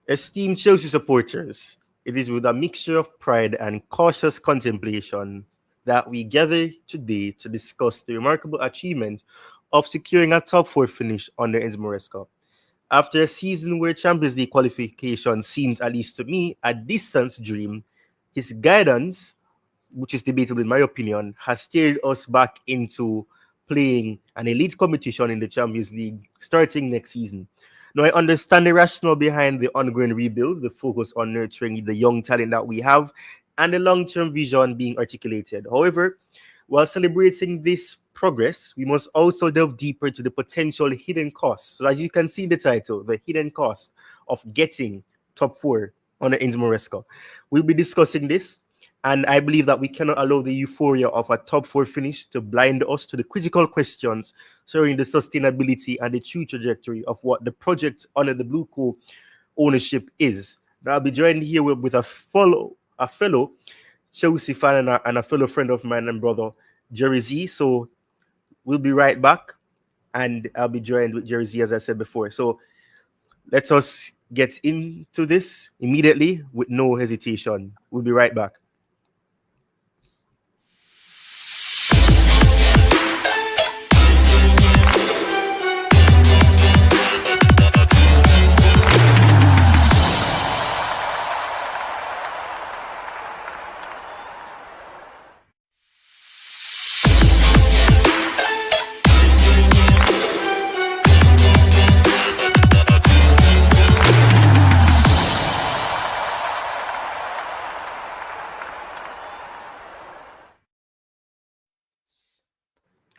Esteemed Chelsea supporters, it is with a mixture of pride and cautious contemplation that we gather today to discuss the remarkable achievement of securing a top four finish under Enzo Maresca. After a season where Champions League qualification seems, at least to me, a distant dream, his guidance, which is debatable in my opinion, has steered us back into playing an elite competition in the Champions League starting next season. Now, I understand the rationale behind the ongoing rebuild, the focus on nurturing the young talent that we have, and the long term vision being articulated. However, while celebrating this progress, we must also delve deeper into the potential hidden costs. So, as you can see in the title, the hidden cost of getting top four on the Enzo Maresca. We'll be discussing this, and I believe that we cannot allow the euphoria of a top four finish to blind us to the critical questions surrounding the sustainability and the true trajectory of what the project under the Blue Co ownership is. Now, I'll be joined here with a fellow Chelsea fan and a fellow friend of mine and brother, Jerry Z. So we'll be right back, and I'll be joined with Jerry Z, as I said before. So let us get into this immediately with no hesitation. We'll be right back.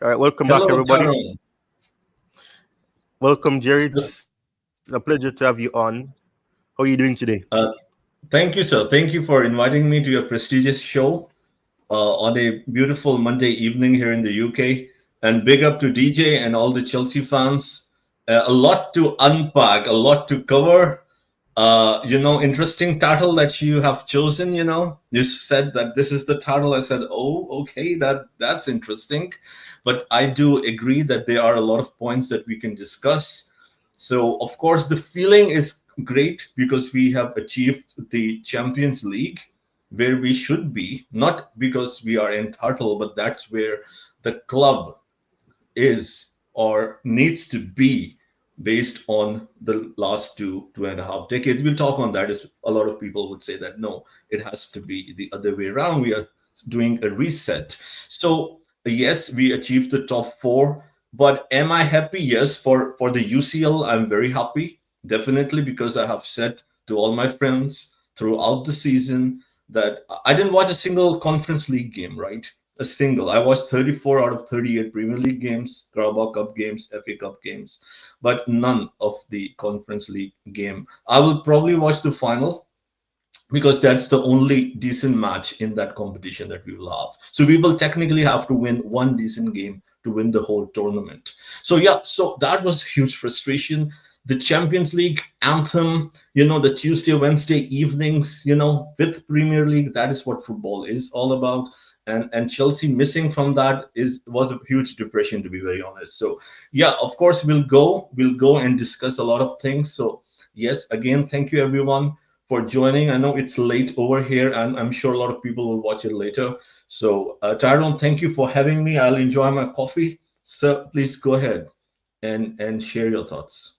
All right, welcome back, Hello, everybody. Tyrone. Welcome, Jerry. It's a pleasure to have you on. How are you doing today? Uh, Thank you, sir. Thank you for inviting me to your prestigious show on a beautiful Monday evening here in the UK. And big up to DJ and all the Chelsea fans. A lot to unpack, a lot to cover. Interesting title that you have chosen. You said that this is the title. I said, oh, okay, that's interesting. But I do agree that there are a lot of points that we can discuss. So, of course, the feeling is great because we have achieved the Champions League where we should be, not because we are entitled, but that's where the club is or needs to be based on the last 2.5 decades. We'll talk on that. As a lot of people would say that no, it has to be the other way around. We are doing a reset. So yes, we achieved the top four. But am I happy? Yes, for the UCL, I'm very happy. Definitely, because I have said to all my friends throughout the season that I didn't watch a single Conference League game, right? A single. I watched 34 out of 38 Premier League games, Carabao Cup games, FA Cup games, but none of the Conference League game. I will probably watch the final because that's the only decent match in that competition that we will have. So we will technically have to win one decent game to win the whole tournament. So yeah, so that was huge frustration. The Champions League anthem, the Tuesday, Wednesday evenings, with Premier League, that is what football is all about. And Chelsea missing from that was a huge depression, to be very honest. So yeah, of course we'll go and discuss a lot of things. So yes, again, thank you everyone for joining. I know it's late over here, and I'm sure a lot of people will watch it later. So, Tyrone, thank you for having me. I'll enjoy my coffee. So, please go ahead and share your thoughts.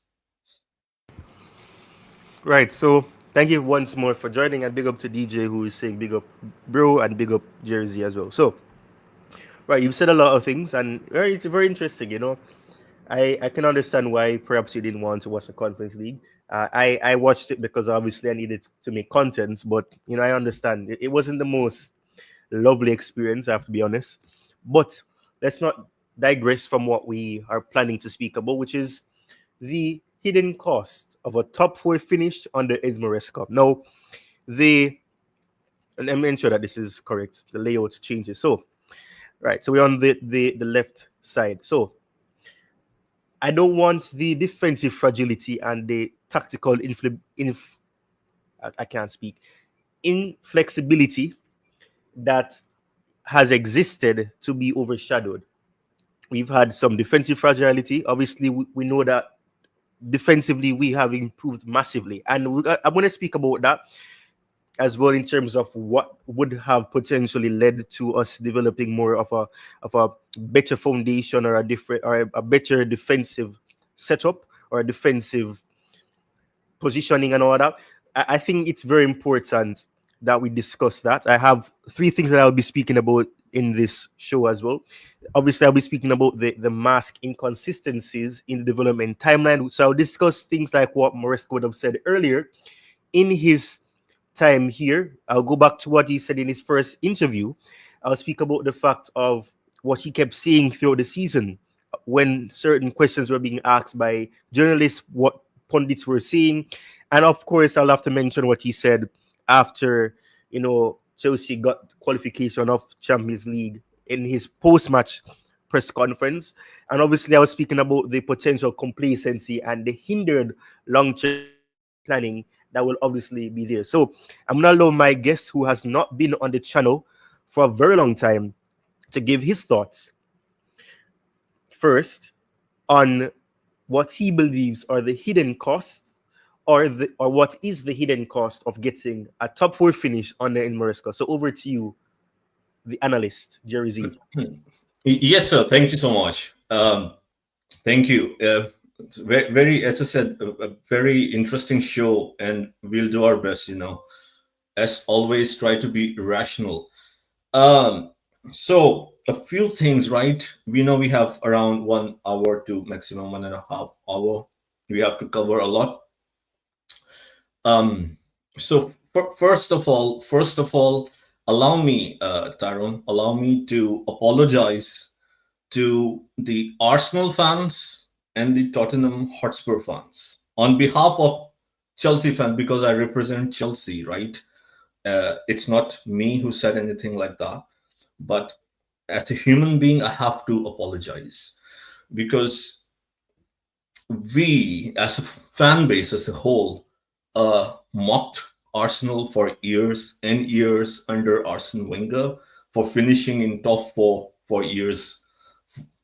Right. So thank you once more for joining, and big up to DJ who is saying big up, bro, and big up Jersey as well. So, right, you've said a lot of things, and it's very interesting. I can understand why perhaps you didn't want to watch the Conference League. I watched it because obviously I needed to make content, but I understand it wasn't the most lovely experience. I have to be honest. But let's not digress from what we are planning to speak about, which is the hidden cost of a top four finish under Enzo Maresca. Now, and let me ensure that this is correct. The layout changes. So, right. So we're on the left side. So I don't want the defensive fragility and the tactical I can't speak inflexibility that has existed to be overshadowed. We've had some defensive fragility. Obviously, we know that defensively we have improved massively, and I'm going to speak about that as well in terms of what would have potentially led to us developing more of a better foundation or a different or a better defensive setup or a defensive positioning and all that. I think it's very important that we discuss that. I have three things that I'll be speaking about in this show as well. Obviously, I'll be speaking about the mask inconsistencies in the development timeline. So I'll discuss things like what Maresca would have said earlier in his time here. I'll go back to what he said in his first interview. I'll speak about the fact of what he kept saying throughout the season when certain questions were being asked by journalists, what pundits were saying. And of course, I'll have to mention what he said after, Chelsea got qualification of Champions League in his post-match press conference. And obviously, I was speaking about the potential complacency and the hindered long-term planning that will obviously be there. So I'm going to allow my guest, who has not been on the channel for a very long time, to give his thoughts first on what he believes are the hidden costs, or what is the hidden cost of getting a top four finish on the Maresca. So over to you, the analyst, Jerry Z. Yes, sir. Thank you so much. Thank you. It's very, as I said, a very interesting show, and we'll do our best. As always, try to be rational. Um, so a few things, right? We know we have around 1 hour to maximum 1.5 hour. We have to cover a lot. Um, so first of all, allow me, Tyrone, allow me to apologize to the Arsenal fans and the Tottenham Hotspur fans on behalf of Chelsea fans, because I represent Chelsea, right? It's not me who said anything like that, but as a human being, I have to apologize because we, as a fan base as a whole, mocked Arsenal for years and years under Arsene Wenger for finishing in top four for years,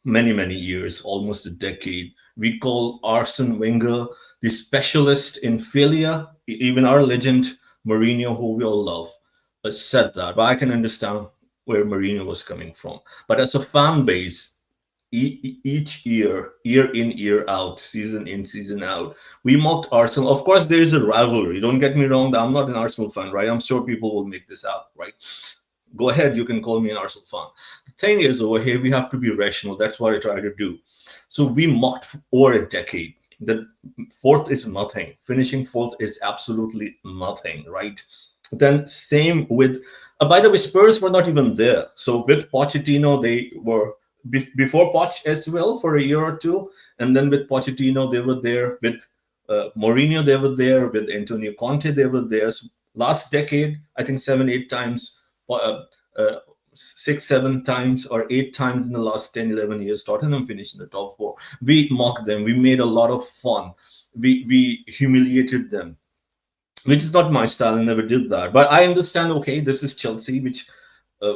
many, many years, almost a decade. We call Arsene Wenger the specialist in failure. Even our legend, Mourinho, who we all love, said that. But I can understand where Mourinho was coming from. But as a fan base, each year, year in, year out, season in, season out, we mocked Arsenal. Of course, there is a rivalry. Don't get me wrong. I'm not an Arsenal fan, right? I'm sure people will make this out, right? Go ahead, you can call me an Arsenal fan. The thing is, over here, we have to be rational. That's what I try to do. So we mocked for over a decade. The fourth is nothing. Finishing fourth is absolutely nothing, right? Then same with, by the way, Spurs were not even there. So with Pochettino, they were before Poch as well for a year or two, and then with Pochettino they were there. With Mourinho they were there. With Antonio Conte they were there. So last decade, I think 7, 8 times. Uh, uh, 6, 7 times or 8 times in the last 10, 11 years, Tottenham finished in the top four. We mocked them. We made a lot of fun. We humiliated them, which is not my style. I never did that. But I understand, okay, this is Chelsea, which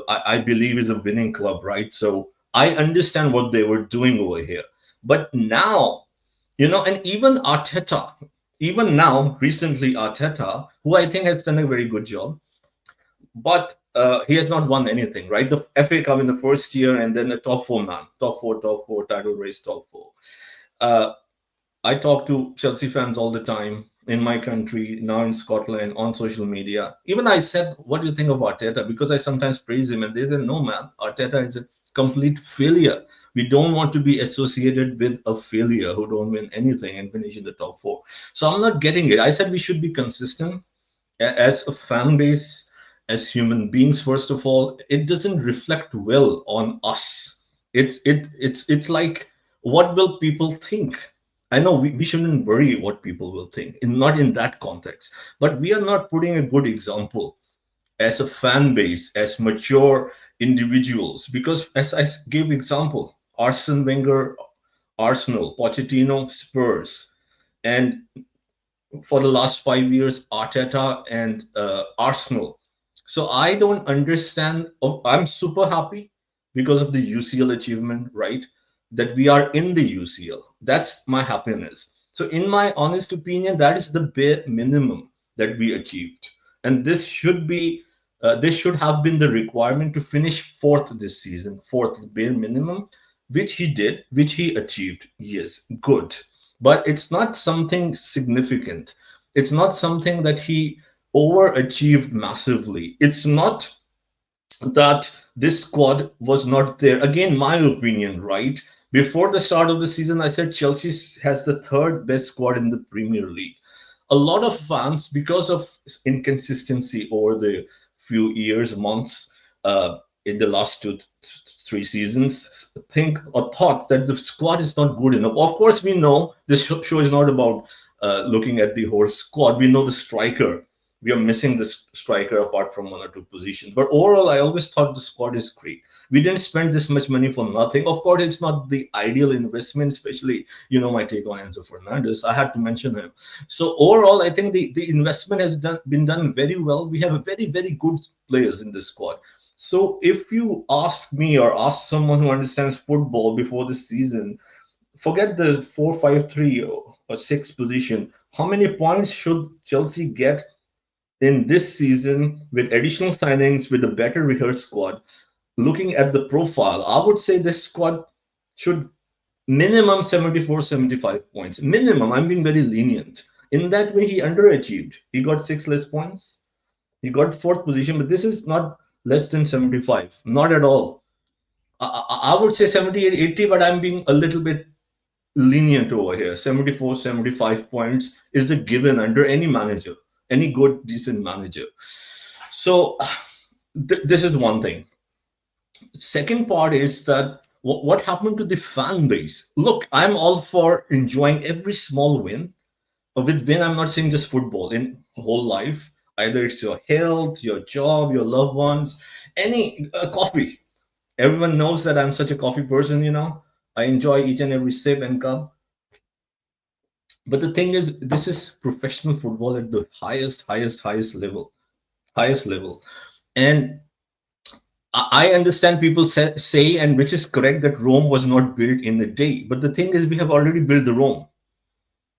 I believe is a winning club, right? So I understand what they were doing over here. But now, and even Arteta, even now, recently Arteta, who I think has done a very good job, but he has not won anything, right? The FA Cup in the first year, and then the top four man, top four, title race, top four. Uh, I talk to Chelsea fans all the time in my country, now in Scotland, on social media. Even I said, what do you think of Arteta? Because I sometimes praise him, and they said, no, man, Arteta is a complete failure. We don't want to be associated with a failure who don't win anything and finish in the top four. So I'm not getting it. I said we should be consistent as a fan base, as human beings. First of all, it doesn't reflect well on us. It's like, what will people think? I know we shouldn't worry what people will think, not in that context, but we are not putting a good example as a fan base, as mature individuals, because as I gave example, Arsene Wenger, Arsenal, Pochettino, Spurs, and for the last 5 years, Arteta and Arsenal. So I don't understand. Oh, I'm super happy because of the UCL achievement, right? That we are in the UCL. That's my happiness. So, in my honest opinion, that is the bare minimum that we achieved, and this should have been the requirement to finish fourth this season, fourth bare minimum, which he did, which he achieved. Yes, good, but it's not something significant. It's not something that he overachieved massively. It's not that this squad was not there. Again, my opinion, right? Before the start of the season, I said Chelsea has the third best squad in the Premier League. A lot of fans, because of inconsistency over the few years, months, in the last three seasons, think or thought that the squad is not good enough. Of course, we know this show is not about looking at the whole squad. We know the striker, we are missing this striker apart from one or two positions. But overall, I always thought the squad is great. We didn't spend this much money for nothing. Of course, it's not the ideal investment, especially, my take on Enzo Fernandez. I had to mention him. So overall, I think the investment has been done very well. We have a very, very good players in this squad. So if you ask me or ask someone who understands football before the season, forget the 4-5-3 or 6 position. How many points should Chelsea get in this season with additional signings, with a better rehearsed squad? Looking at the profile, I would say this squad should minimum 74, 75 points. Minimum. I'm being very lenient. In that way, he underachieved. He got 6 less points. He got fourth position, but this is not less than 75. Not at all. I would say 78, 80, but I'm being a little bit lenient over here. 74, 75 points is a given under any manager, any good, decent manager. So this is one thing. Second part is that what happened to the fan base? Look, I'm all for enjoying every small win. With win, I'm not saying just football, in whole life. Either it's your health, your job, your loved ones, any coffee. Everyone knows that I'm such a coffee person. I enjoy each and every sip and cup. But the thing is, this is professional football at the highest level, highest level. And I understand people say, and which is correct, that Rome was not built in a day. But the thing is, we have already built the Rome.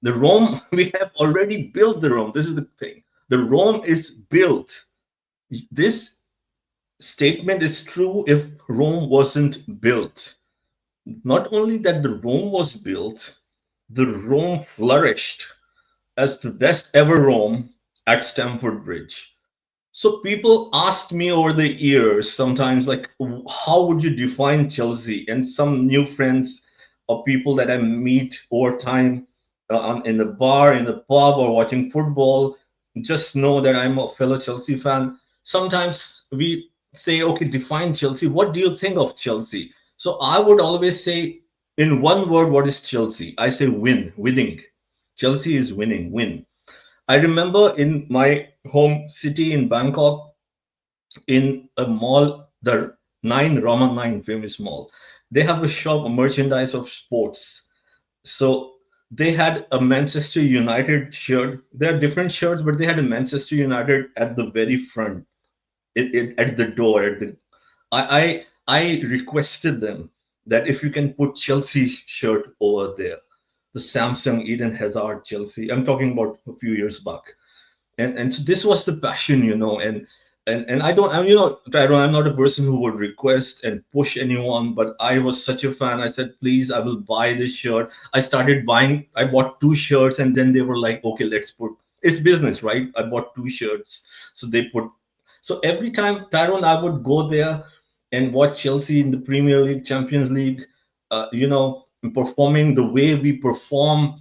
The Rome, we have already built the Rome. This is the thing. The Rome is built. This statement is true if Rome wasn't built. Not only that the Rome was built, the Rome flourished as the best ever Rome at Stamford Bridge. So people asked me over the years sometimes, like, how would you define Chelsea? And some new friends or people that I meet over time in the bar, in the pub, or watching football, just know that I'm a fellow Chelsea fan. Sometimes we say, okay, define Chelsea. What do you think of Chelsea? So I would always say, in one word, what is Chelsea? I say winning. Chelsea is winning, win. I remember in my home city in Bangkok, in a mall, the 9 Rama 9 famous mall, they have a shop, a merchandise of sports. So they had a Manchester United shirt. There are different shirts, but they had a Manchester United at the very front, at the door. I requested them that if you can put Chelsea shirt over there, the Samsung Eden Hazard Chelsea. I'm talking about a few years back, and so this was the passion. And I don't, Tyrone, I'm not a person who would request and push anyone, but I was such a fan. I said, please, I will buy this shirt. I bought 2 shirts, and then they were like, okay, let's put, it's business, right? I bought 2 shirts. So every time, Tyrone, I would go there and watch Chelsea in the Premier League, Champions League, performing the way we perform.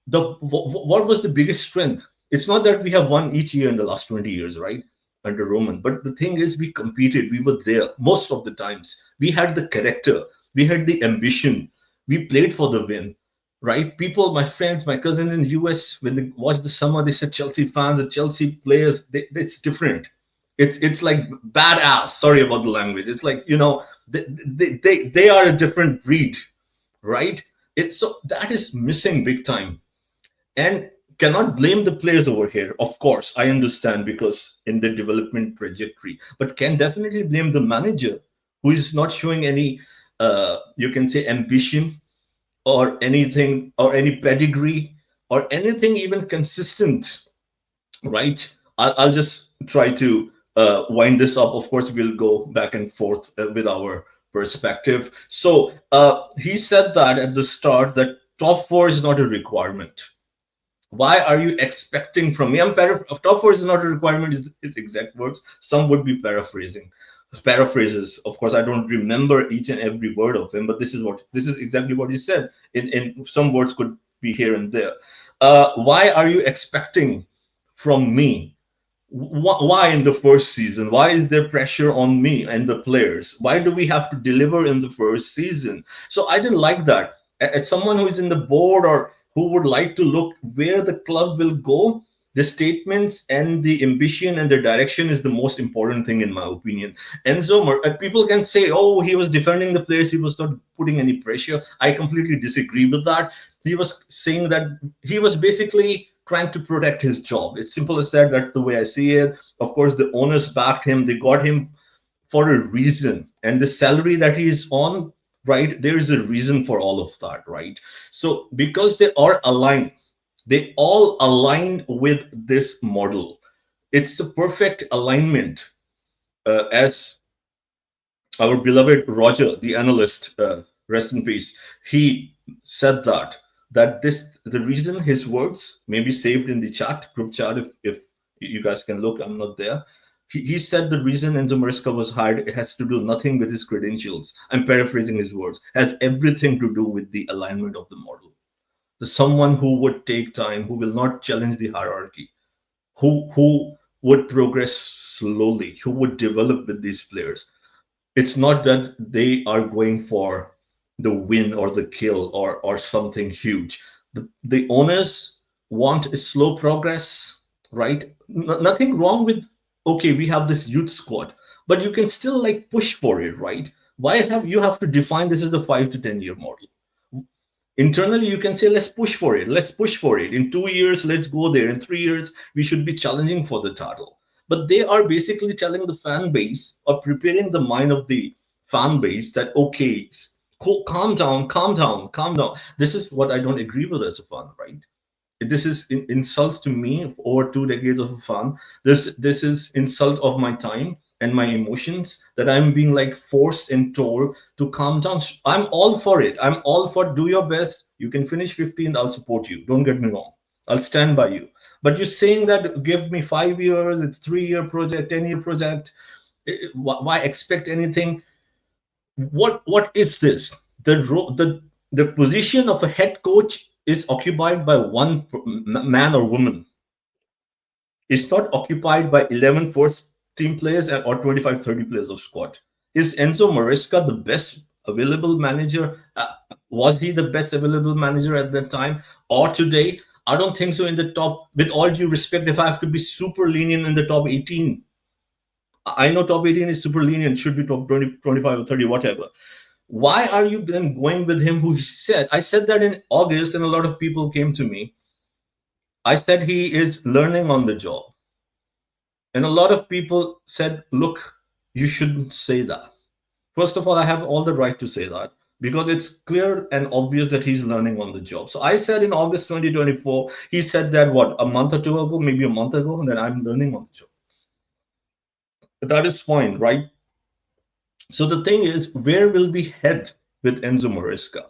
What was the biggest strength? It's not that we have won each year in the last 20 years, right? Under Roman. But the thing is, we competed. We were there most of the times. We had the character. We had the ambition. We played for the win, right? People, my friends, my cousins in the US, when they watched the summer, they said Chelsea fans, the Chelsea players, it's different. It's like badass. Sorry about the language. It's like, they are a different breed, right? It's so that is missing big time. And cannot blame the players over here. Of course, I understand, because in the development trajectory, but can definitely blame the manager who is not showing any, you can say, ambition or anything or any pedigree or anything even consistent, right? I'll just try to wind this up. Of course, we'll go back and forth with our perspective. So he said that at the start that top four is not a requirement. Why are you expecting from me? Top four is not a requirement, is his exact words. Some would be paraphrases. Of course, I don't remember each and every word of him, but this is exactly what he said. In some words could be here and there. Why are you expecting from me? Why in the first season? Why is there pressure on me and the players? Why do we have to deliver in the first season? So I didn't like that. As someone who is in the board or who would like to look where the club will go, the statements and the ambition and the direction is the most important thing in my opinion. People can say, oh, he was defending the players, he was not putting any pressure. I completely disagree with that. He was saying that he was basically trying to protect his job. It's simple as that. That's the way I see it. Of course, the owners backed him. They got him for a reason. And the salary that he is on, right, there is a reason for all of that, right? So because they are aligned, they all align with this model. It's the perfect alignment, as our beloved Roger, the analyst, rest in peace, he said that this the reason his words may be saved in the chat group chat if you guys can look. I'm not there. He said the reason Enzo Maresca was hired, it has to do nothing with his credentials. I'm paraphrasing his words. Has everything to do with the alignment of the model. The someone who would take time, who will not challenge the hierarchy, who would progress slowly, who would develop with these players. It's not that they are going for the win or the kill or something huge. The owners want a slow progress, right? Nothing wrong with, okay, we have this youth squad, but you can still like push for it, right? Why have you have to define this as a 5 to 10 year model? Internally you can say, let's push for it in 2 years, let's go there, in 3 years we should be challenging for the title. But they are basically telling the fan base or preparing the mind of the fan base that, okay, calm down, calm down, calm down. This is what I don't agree with as a fan, right? This is insult to me over 2 decades of fun. This is insult of my time and my emotions, that I'm being like forced and told to calm down. I'm all for it. I'm all for, do your best. You can finish 15th, I'll support you, don't get me wrong, I'll stand by you. But you're saying that give me 5 years, it's 3 year project, 10 year project. Why expect anything? What is this? The position of a head coach is occupied by one man or woman. It's not occupied by 11 first team players or 25 30 players of squad. Is Enzo Maresca the best available manager? Was he the best available manager at that time or today? I don't think so. In the top, with all due respect, if I have to be super lenient in the top 18, I know top 18 is super lenient, should be top 20, 25 or 30, whatever. Why are you then going with him who said, I said that in August and a lot of people came to me. I said he is learning on the job. And a lot of people said, look, you shouldn't say that. First of all, I have all the right to say that because it's clear and obvious that he's learning on the job. So I said in August 2024, he said that what, a month or two ago, maybe a month ago, and then I'm learning on the job. But that is fine, right? So the thing is, where will we head with Enzo Maresca?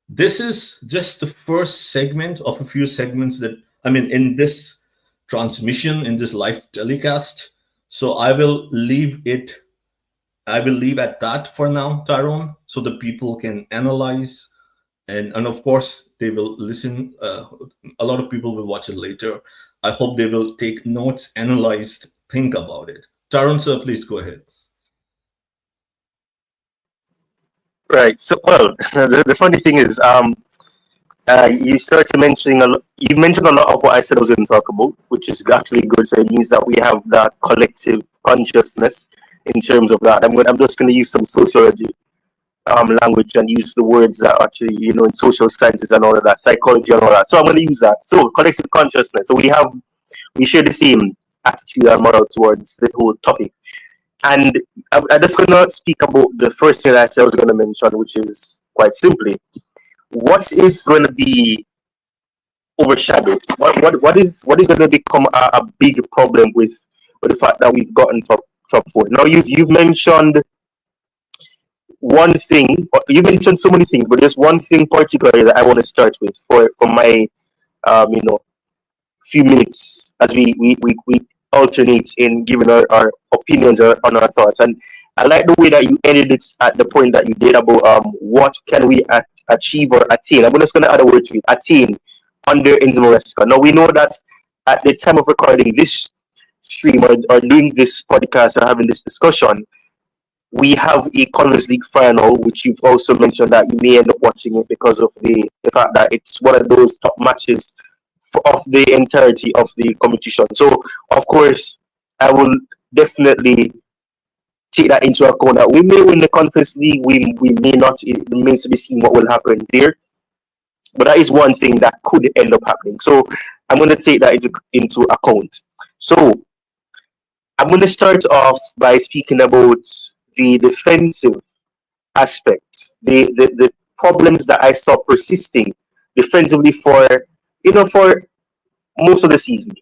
This is just the first segment of a few segments that, I mean, in this transmission, in this live telecast. So I will leave at that for now, Tyrone, so the people can analyze. And of course, they will listen. A lot of people will watch it later. I hope they will take notes, analyze, think about it. Tyrone, sir, please go ahead. Right. So, well, the funny thing is, you started mentioning you mentioned a lot of what I said I was going to talk about, which is actually good. So it means that we have that collective consciousness in terms of that. I'm just going to use some sociology language and use the words that actually, in social sciences and all of that, psychology and all that. So I'm going to use that. So collective consciousness. So we share the same attitude and moral towards the whole topic. And I'm just going to speak about the first thing that I said I was going to mention, which is quite simply, what is going to be overshadowed? What is going to become a big problem with the fact that we've gotten top four? Now you've mentioned one thing. You mentioned so many things, but there's one thing particularly that I want to start with for my you know, few minutes as we alternate in giving our opinions on our thoughts. And I like the way that you ended it at the point that you did about what can we achieve or attain. I'm just going to add a word to it: attain under Enzo Maresca. Now we know that at the time of recording this stream or doing this podcast or having this discussion, we have a Conference League final, which you've also mentioned that you may end up watching it because of the fact that it's one of those top matches of the entirety of the competition. So, of course, I will definitely take that into account that we may win the Conference League, we may not. It remains to be seen what will happen there. But that is one thing that could end up happening. So, I'm going to take that into account. So, I'm going to start off by speaking about the defensive aspect, the problems that I saw persisting defensively for most of the season.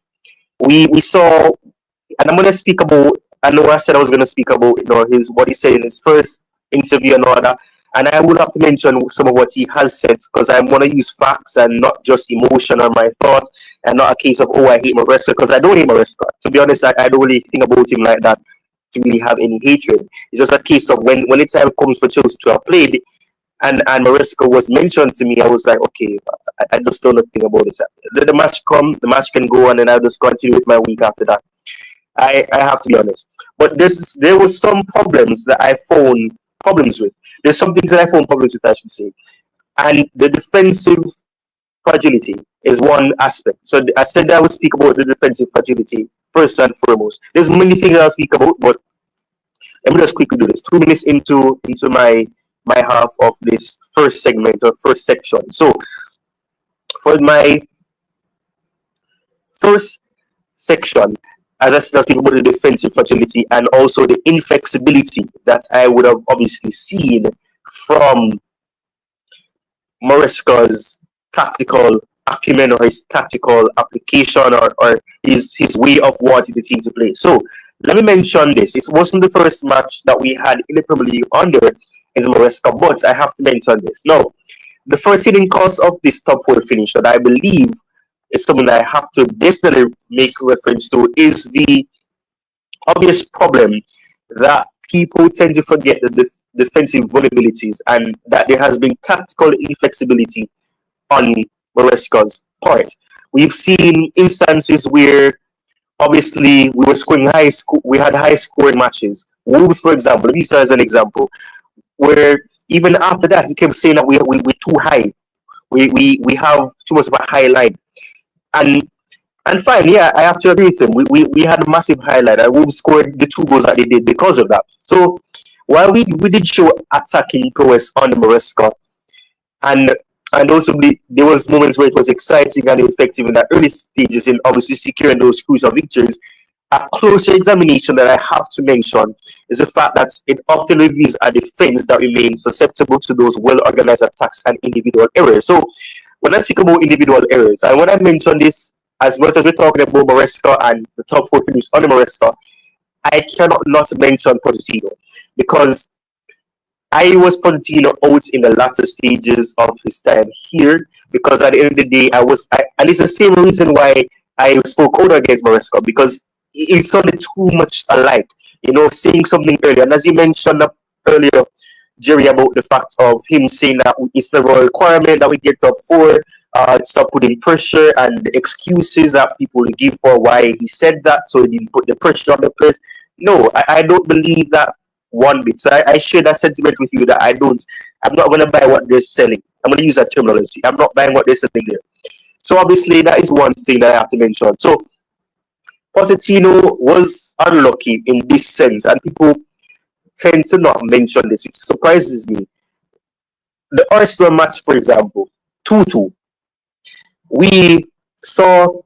We saw, and I'm gonna speak about. I know I said I was gonna speak about his what he said in his first interview and all that, and I would have to mention some of what he has said because I want to use facts and not just emotion or my thoughts, and not a case of I hate Maresca, because I don't hate Maresca. To be honest, I don't really think about him like that to really have any hatred. It's just a case of when the time comes for Chelsea to have played and Maresca was mentioned to me, I was like, okay, I just don't know anything about this. The match come, the match can go, and then I'll just continue with my week after that. I have to be honest. But there was some problems that I found problems with. There's some things that I found problems with, I should say. And the defensive fragility is one aspect. So I said I would speak about the defensive fragility first and foremost. There's many things I'll speak about, but let me just quickly do this. 2 minutes into my half of this first segment or first section. So for my first section, as I said, I'll speak about the defensive fragility and also the inflexibility that I would have obviously seen from Maresca's tactical acumen or his tactical application or his way of wanting the team to play. So let me mention this. It wasn't the first match that we had in the Premier League under Enzo Maresca, but I have to mention this. Now, the first hidden cost of this top four finish that I believe is something that I have to definitely make reference to is the obvious problem that people tend to forget the defensive vulnerabilities and that there has been tactical inflexibility on Maresca's part. We've seen instances where obviously we were scoring we had high scoring matches. Wolves, for example, let me use as an example, where even after that he kept saying that we're too high. We have too much of a high line. And fine, yeah, I have to agree with him. We had a massive highlight. And Wolves scored the 2 goals that they did because of that. So while we did show attacking prowess on the Maresca, and also there was moments where it was exciting and effective in the early stages in obviously securing those crucial victories, a closer examination that I have to mention is the fact that it often reveals a defense that remains susceptible to those well-organized attacks and individual errors. So when I speak about individual errors, and when I mention this, as much as we're talking about Maresca and the top four finish on the Maresca, I cannot not mention Pochettino, because I was Pochettino out in the latter stages of his time here, because at the end of the day, and it's the same reason why I spoke out against Maresca, because it sounded too much alike, saying something earlier. And as you mentioned earlier, Jerry, about the fact of him saying that it's never a requirement that we get top four, stop putting pressure and the excuses that people give for why he said that, so he didn't put the pressure on the players. No, I don't believe that one bit. So I share that sentiment with you that I'm not going to buy what they're selling. I'm going to use that terminology. I'm not buying what they're selling there. So obviously that is one thing that I have to mention. So Pochettino was unlucky in this sense, and people tend to not mention this, which surprises me. The Arsenal match, for example, 2-2. We saw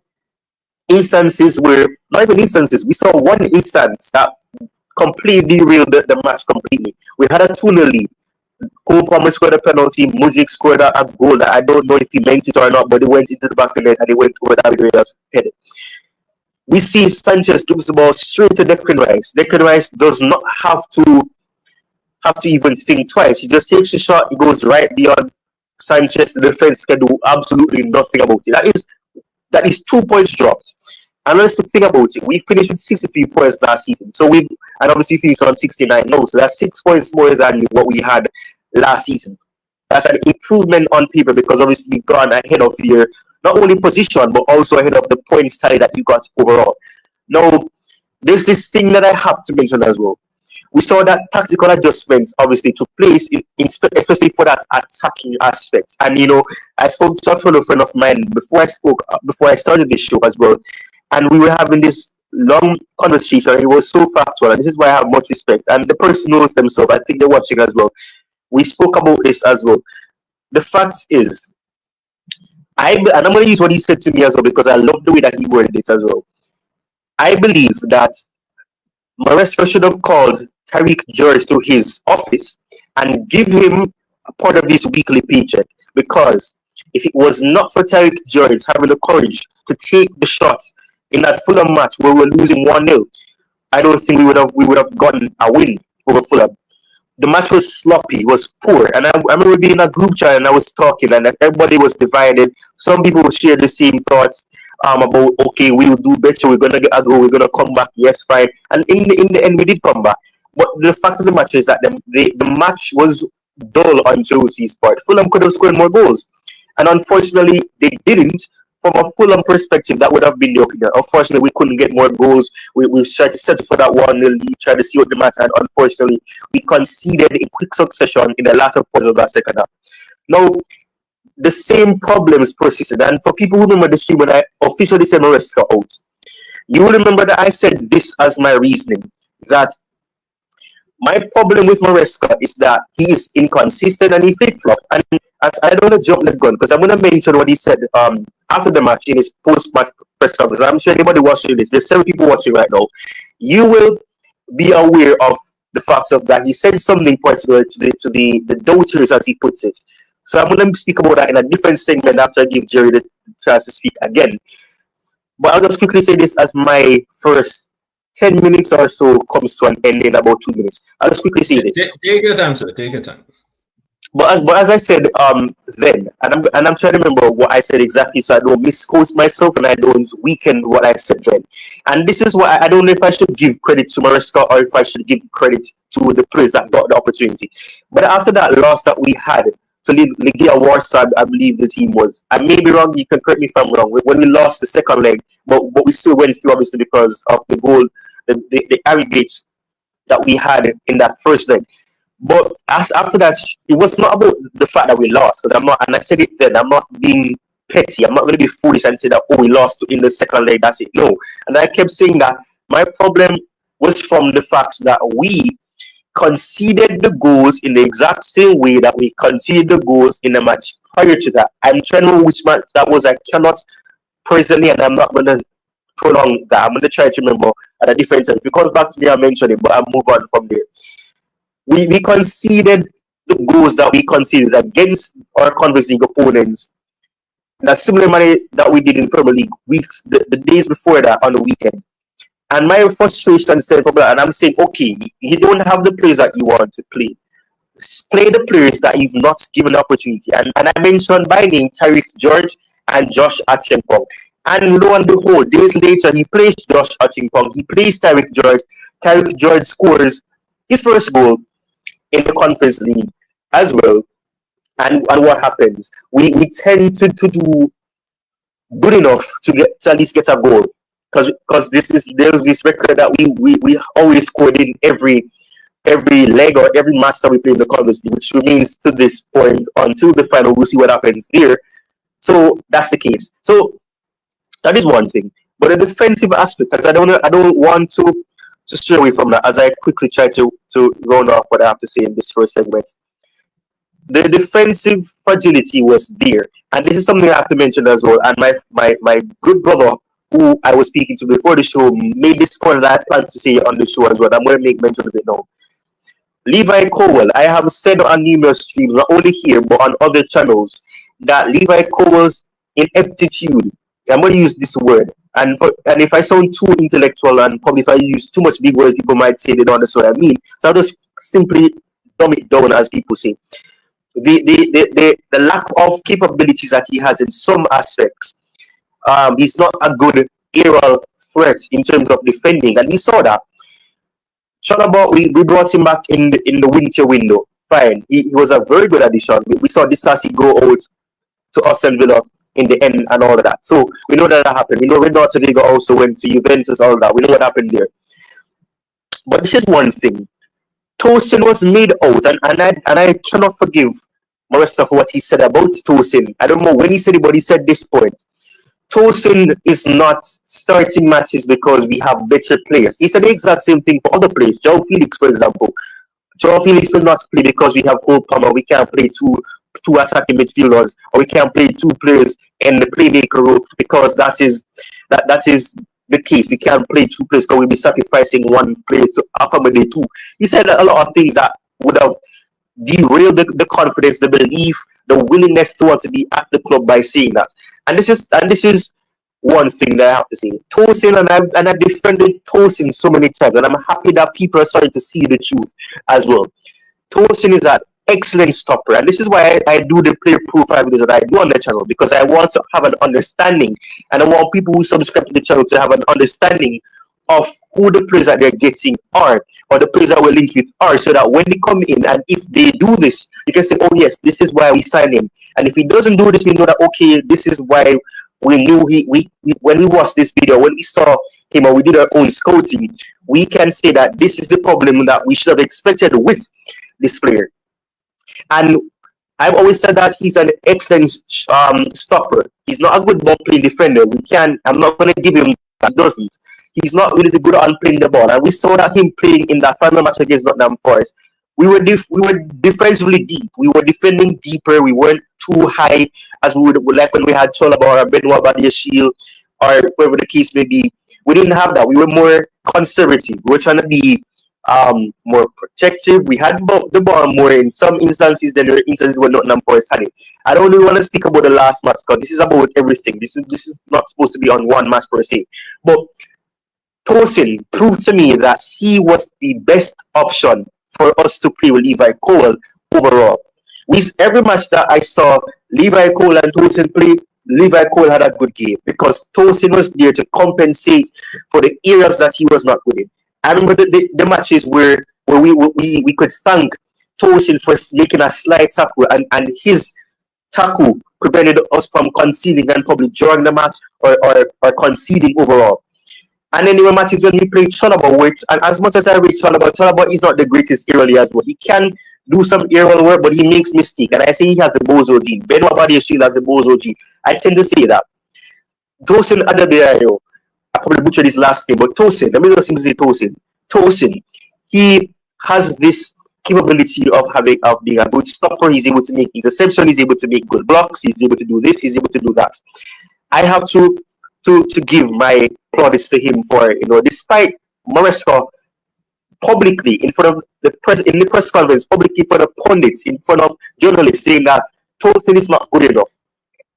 instances where, not even instances, we saw one instance that completely derailed the match completely. We had a 2-0 lead. Cole Palmer scored a penalty. Mujic scored a goal that I don't know if he meant it or not, but it went into the back of the net and it went over David Raya's head. We see Sanchez gives the ball straight to Declan Rice. Declan Rice does not have to even think twice. He just takes the shot. He goes right beyond Sanchez. The defense can do absolutely nothing about it. That is 2 points dropped. And let's think about it. We finished with 63 points last season. So and obviously finished on 69 now. So that's 6 points more than what we had last season. That's an improvement on paper because obviously we've gone ahead of your not only position but also ahead of the points tally that you got overall. Now, there's this thing that I have to mention as well. We saw that tactical adjustments obviously took place, especially for that attacking aspect. And I spoke to a fellow friend of mine before I started this show as well, and we were having this long conversation. It was so factual, and this is why I have much respect. And the person knows themselves. I think they're watching as well. We spoke about this as well. The fact is, and I'm going to use what he said to me as well because I love the way that he worded it as well. I believe that Maresca should have called Tariq George to his office and give him a part of his weekly paycheck, because if it was not for Tariq George having the courage to take the shot in that Fulham match where we were losing 1-0, I don't think we would have gotten a win over Fulham. The match was sloppy, it was poor, and I remember being in a group chat and I was talking and everybody was divided. Some people shared the same thoughts about, okay, we'll do better, we're gonna get a goal, we're gonna come back, yes, fine. And in the end we did come back. But the fact of the matter is that the match was dull on Chelsea's part. Fulham could have scored more goals. And unfortunately, they didn't. From a Fulham perspective, that would have been the opinion. Unfortunately, we couldn't get more goals. We tried to settle for that 1-0 lead, tried to see what the match had. Unfortunately, we conceded in quick succession in the latter part of that second half. Now, the same problems persisted. And for people who remember the stream when I officially said Maresca out, you will remember that I said this as my reasoning, that my problem with Maresca is that he is inconsistent and he flip-flop. And as I don't want to jump the gun, because I'm going to mention what he said after the match in his post-match press conference. I'm sure anybody watching this, there's 7 people watching right now. You will be aware of the facts of that. He said something particular to the doubters, as he puts it. So I'm going to speak about that in a different segment after I give Jerry the chance to speak again. But I'll just quickly say this as my first 10 minutes or so comes to an end in about 2 minutes. I'll just quickly say this. Take your time, sir. Take your time. But as I said then, and I'm trying to remember what I said exactly so I don't misquote myself and I don't weaken what I said then. And this is why I don't know if I should give credit to Maresca or if I should give credit to the players that got the opportunity. But after that loss that we had to Legia Warsaw, I believe the team was, I may be wrong, you can correct me if I'm wrong, when we lost the second leg, but we still went through obviously because of the goal, the aggregates that we had in that first leg. But after that, it was not about the fact that we lost, because I'm not, and I said it then, I'm not being petty, I'm not going to be foolish and say that, oh, we lost in the second leg, that's it. No. And I kept saying that my problem was from the fact that we conceded the goals in the exact same way that we conceded the goals in the match prior to that. I'm trying to know which match that was. I cannot presently, and I'm not going to prolong that. I'm going to try to remember at a different time. If it comes back to me, I'll mention it, but I'll move on from there. We conceded the goals that we conceded against our Conference League opponents in a similar manner that we did in Premier League the days before that on the weekend. And my frustration said, and I'm saying, okay, you don't have the players that you want to play. Play the players that you've not given the opportunity. And I mentioned by name Tariq George and Josh Achimpong. And lo and behold, days later, he plays Josh Achimpong. He plays Tariq George. Tariq George scores his first goal in the Conference League as well. And what happens? We tend to do good enough to at least get a goal. Because there's this record that we always scored in every leg or every match that we play in the Conference League, which remains to this point until the final. We'll see what happens there. So that's the case. So that is one thing. But the defensive aspect, because I don't want to stray away from that as I quickly try to round off what I have to say in this first segment. The defensive fragility was there, and this is something I have to mention as well. And my good brother, who I was speaking to before the show, made this point that I plan to say on the show as well. I'm going to make mention of it now. Levi Cowell, I have said on numerous streams, not only here but on other channels, that Levi Cowell's ineptitude, I'm going to use this word, and if I sound too intellectual and probably if I use too much big words, people might say they don't understand what I mean. So I'll just simply dumb it down, as people say. The lack of capabilities that he has in some aspects, he's not a good aerial threat in terms of defending, and we saw that. Chalobah, we brought him back in the winter window. Fine, he was a very good addition. We saw Disasi go out to Aston Villa in the end and all of that. So we know that happened. We know Renato Vega also went to Juventus, all of that. We know what happened there. But this is one thing. Tosin was made out, and I cannot forgive Maresca for what he said about Tosin. I don't know when he said it, but he said this point. Tosin is not starting matches because we have better players. He said the exact same thing for other players. João Felix, for example. João Felix will not play because we have Cole Palmer. We can't play two attacking midfielders, or we can't play two players in the playmaker role because that is the case. We can't play two players because we'll be sacrificing one player to accommodate two. He said a lot of things that would have derailed the confidence, the belief, the willingness to want to be at the club by saying that. And this is one thing that I have to say. Tosin, and I defended Tosin so many times, and I'm happy that people are starting to see the truth as well. Tosin is an excellent stopper, and this is why I do the player profile videos that I do on the channel, because I want to have an understanding, and I want people who subscribe to the channel to have an understanding of who the players that they're getting are, or the players that we're linked with are, so that when they come in and if they do this, you can say, oh yes, this is why we signed him. And if he doesn't do this, we know that, okay, this is why we knew we when we watched this video, when we saw him and we did our own scouting, we can say that this is the problem that we should have expected with this player. And I've always said that he's an excellent stopper. He's not a good ball playing defender. I'm not going to give him that. He doesn't. He's not really good on playing the ball. And we saw that him playing in that final match against Nottingham Forest. We were defensively deep. We were defending deeper. We weren't too high as we would like when we had Chalobah or Benoit Badiashile or whatever the case may be. We didn't have that. We were more conservative. We were trying to be more protective. We had the ball more in some instances than there were instances where Nottingham Forest had it. I don't really want to speak about the last match because this is about everything. This is not supposed to be on one match per se. But Tosin proved to me that he was the best option for us to play with Levi Cowell overall. Every match that I saw Levi Cowell and Tosin play, Levi Cowell had a good game because Tosin was there to compensate for the areas that he was not good in. I remember the matches where we could thank Tosin for making a slight tackle, and his tackle prevented us from conceding and probably during the match or conceding overall. And then there were matches when we played Chalobah, which, and as much as I rate Chalobah is not the greatest aerially as well. He can do some aerial work, but he makes mistakes. And I say he has the Bozo gene. Benoit Badiashile has the Bozo gene. I tend to say that. Tosin Adebayo, I probably butchered his last name, but Tosin, let me just say Tosin. Tosin, he has this capability of being a good stopper. He's able to make interception. He's able to make good blocks. He's able to do this. He's able to do that. I have to give my plaudits to him for, despite Maresca publicly in front of the press conference, publicly in front of pundits, in front of journalists saying that Tosin is not good enough.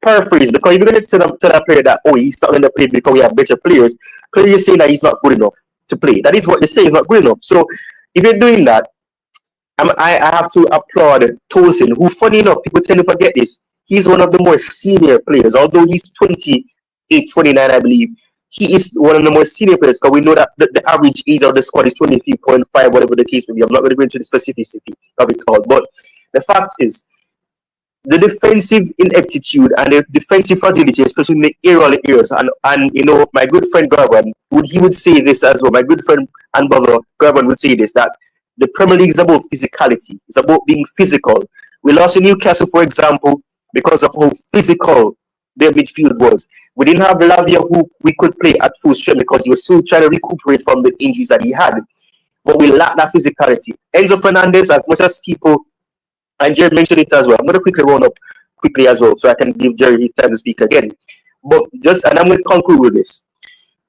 Paraphrase, because if you're going to tell a player that, oh, he's not going to play because we have better players, clearly saying that he's not good enough to play. That is what they say, he's not good enough. So if you're doing that, I have to applaud Tosin, who, funny enough, people tend to forget this. He's one of the more senior players, although he's 28, 29, I believe. He is one of the more senior players because we know that the average age of the squad is 23.5, whatever the case may be. I'm not going to go into the specificity of it all, but the fact is, the defensive ineptitude and the defensive fragility, especially in the aerial areas, and my good friend Garvan, he would say this as well. My good friend and brother Garvan would say this, that the Premier League is about physicality. It's about being physical. We lost in Newcastle, for example, because of how physical their midfield was. We didn't have Lavia who we could play at full strength because he was still trying to recuperate from the injuries that he had. But we lacked that physicality. Enzo Fernandez, as much as people, and Jerry mentioned it as well. I'm going to quickly round up quickly as well so I can give Jerry his time to speak again. And I'm going to conclude with this.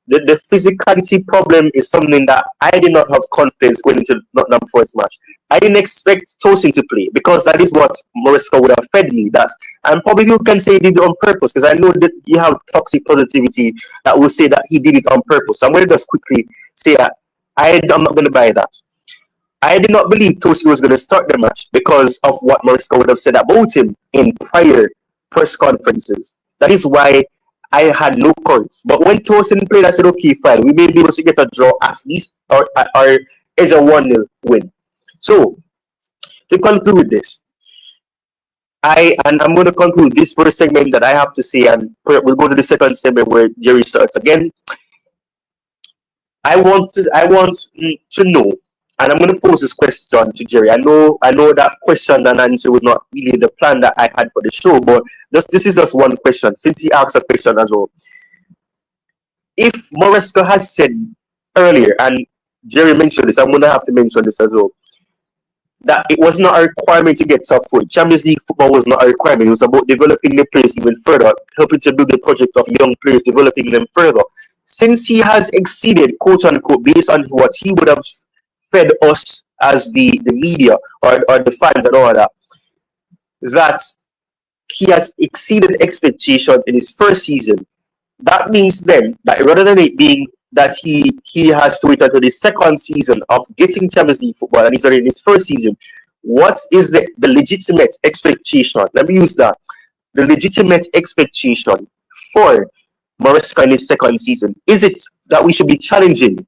the physicality problem is something that I did not have confidence going into Nottingham Forest match. I didn't expect Tosin to play because that is what Maresca would have fed me. That, and probably you can say he did it on purpose, because I know that you have toxic positivity that will say that he did it on purpose. So I'm going to just quickly say that I'm not going to buy that. I did not believe Tosin was going to start the match because of what Maresca would have said about him in prior press conferences. That is why I had no courage. But when Tosin played, I said, okay, fine, we may be able to get a draw at least, or edge a 1-0 win. So, to conclude with this, I'm going to conclude this first segment that I have to say, and we'll go to the second segment where Jerry starts again. I want to know, and I'm going to pose this question to Jerry. I know that question and answer was not really the plan that I had for the show, but this is just one question. Since he asked a question as well, if Maresca has said earlier, and Jerry mentioned this, I'm going to have to mention this as well, that it was not a requirement to get top four. Champions League football was not a requirement. It was about developing the players even further, helping to build the project of young players, developing them further. Since he has exceeded, quote unquote, based on what he would have fed us as the media or the fans and all that, that he has exceeded expectations in his first season. That means then that rather than it being that he has to wait until the second season of getting Champions League football and he's already in his first season, what is the legitimate expectation? Let me use that. The legitimate expectation for Maresca in his second season. Is it that we should be challenging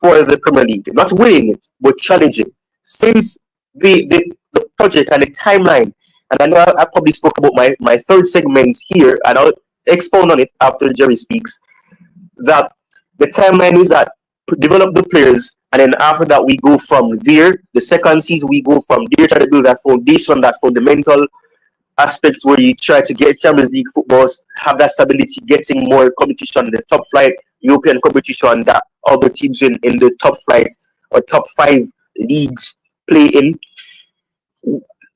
for the Premier League? Not winning it, but challenging. Since the project and the timeline, and I know I probably spoke about my third segment here, and I'll expound on it after Jerry speaks, that the timeline is that develop the players, and then after that we go from there. The second season we go from there, try to build that foundation, that fundamental aspects where you try to get Champions League football, have that stability, getting more competition in the top flight, European competition that other teams in the top flight or top 5 leagues play in.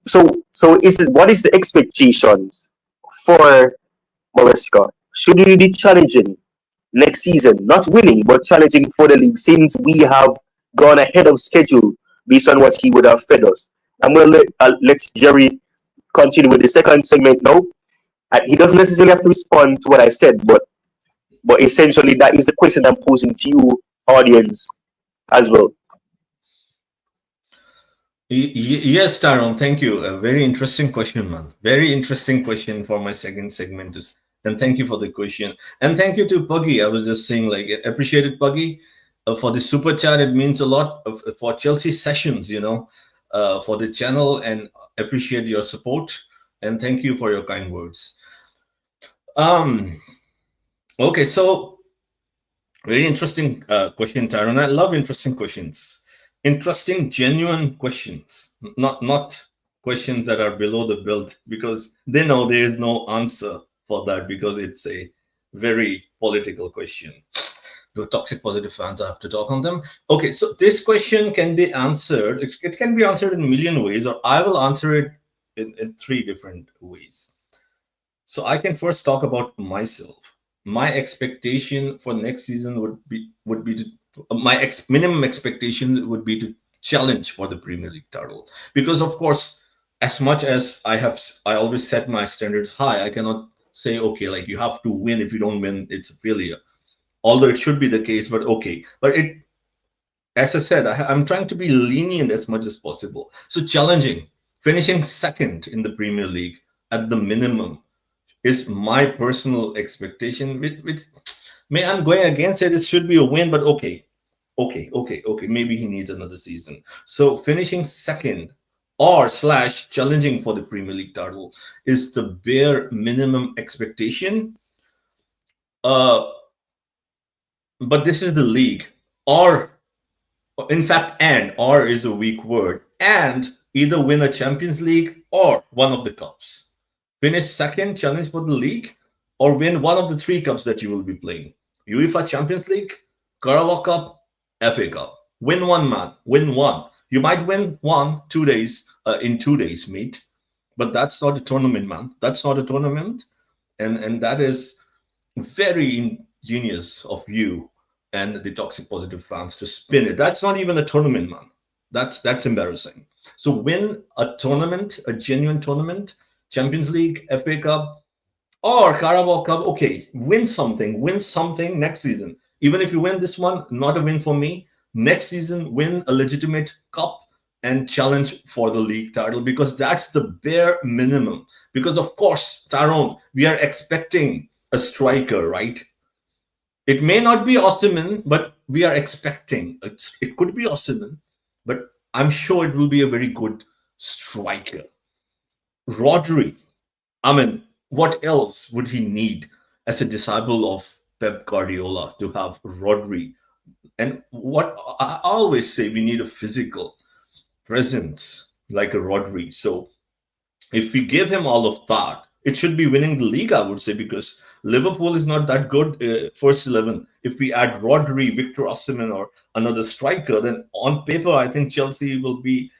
So what is the expectations for Maresca? Should we be challenging next season, not winning, but challenging for the league, since we have gone ahead of schedule based on what he would have fed us? I'm going to let Jerry continue with the second segment now. He doesn't necessarily have to respond to what I said, but essentially that is the question I'm posing to you, audience, as well. Yes, Tyrone, thank you. A very interesting question, man. Very interesting question for my second segment. And thank you for the question. And thank you to Puggy. I was just saying, like, appreciated Puggy for the super chat. It means a lot for Chelsea sessions, for the channel, and appreciate your support. And thank you for your kind words. Okay, so very interesting question, Tyrone. I love interesting questions. Interesting, genuine questions, not questions that are below the belt, because they know there is no answer for that, because it's a very political question. The toxic positive fans, I have to talk on them. Okay, so this question can be answered. It can be answered in a million ways, or I will answer it in 3 different ways. So I can first talk about myself. My expectation for next season would be to minimum expectation would be to challenge for the Premier League title, because of course, as much as I always set my standards high, I cannot say, okay, like, you have to win. If you don't win, it's a failure, although it should be the case. But okay, but it, as I said, I'm trying to be lenient as much as possible. So challenging, finishing second in the Premier League at the minimum is my personal expectation, which I'm going against it. It should be a win, but okay. Maybe he needs another season. So finishing second or / challenging for the Premier League title is the bare minimum expectation. But this is the league, or in fact, or is a weak word, and either win a Champions League or one of the cups. Finish second, challenge for the league, or win one of the 3 cups that you will be playing. UEFA Champions League, Carabao Cup, FA Cup. Win one, man. Win one. You might win one 2 days, in 2 days, mate. But that's not a tournament, man. That's not a tournament. And that is very ingenious of you and the toxic positive fans to spin it. That's not even a tournament, man. That's embarrassing. So win a tournament, a genuine tournament, Champions League, FA Cup, or Carabao Cup. Okay, win something next season. Even if you win this one, not a win for me. Next season, win a legitimate cup and challenge for the league title, because that's the bare minimum. Because of course, Tyrone, we are expecting a striker, right? It may not be Osimhen, but we are expecting it could be Osimhen, but I'm sure it will be a very good striker. Rodri, I mean, what else would he need as a disciple of Pep Guardiola to have Rodri? And what I always say, we need a physical presence like a Rodri. So if we give him all of that, it should be winning the league, I would say, because Liverpool is not that good first 11. If we add Rodri, Victor Osimhen, or another striker, then on paper, I think Chelsea will be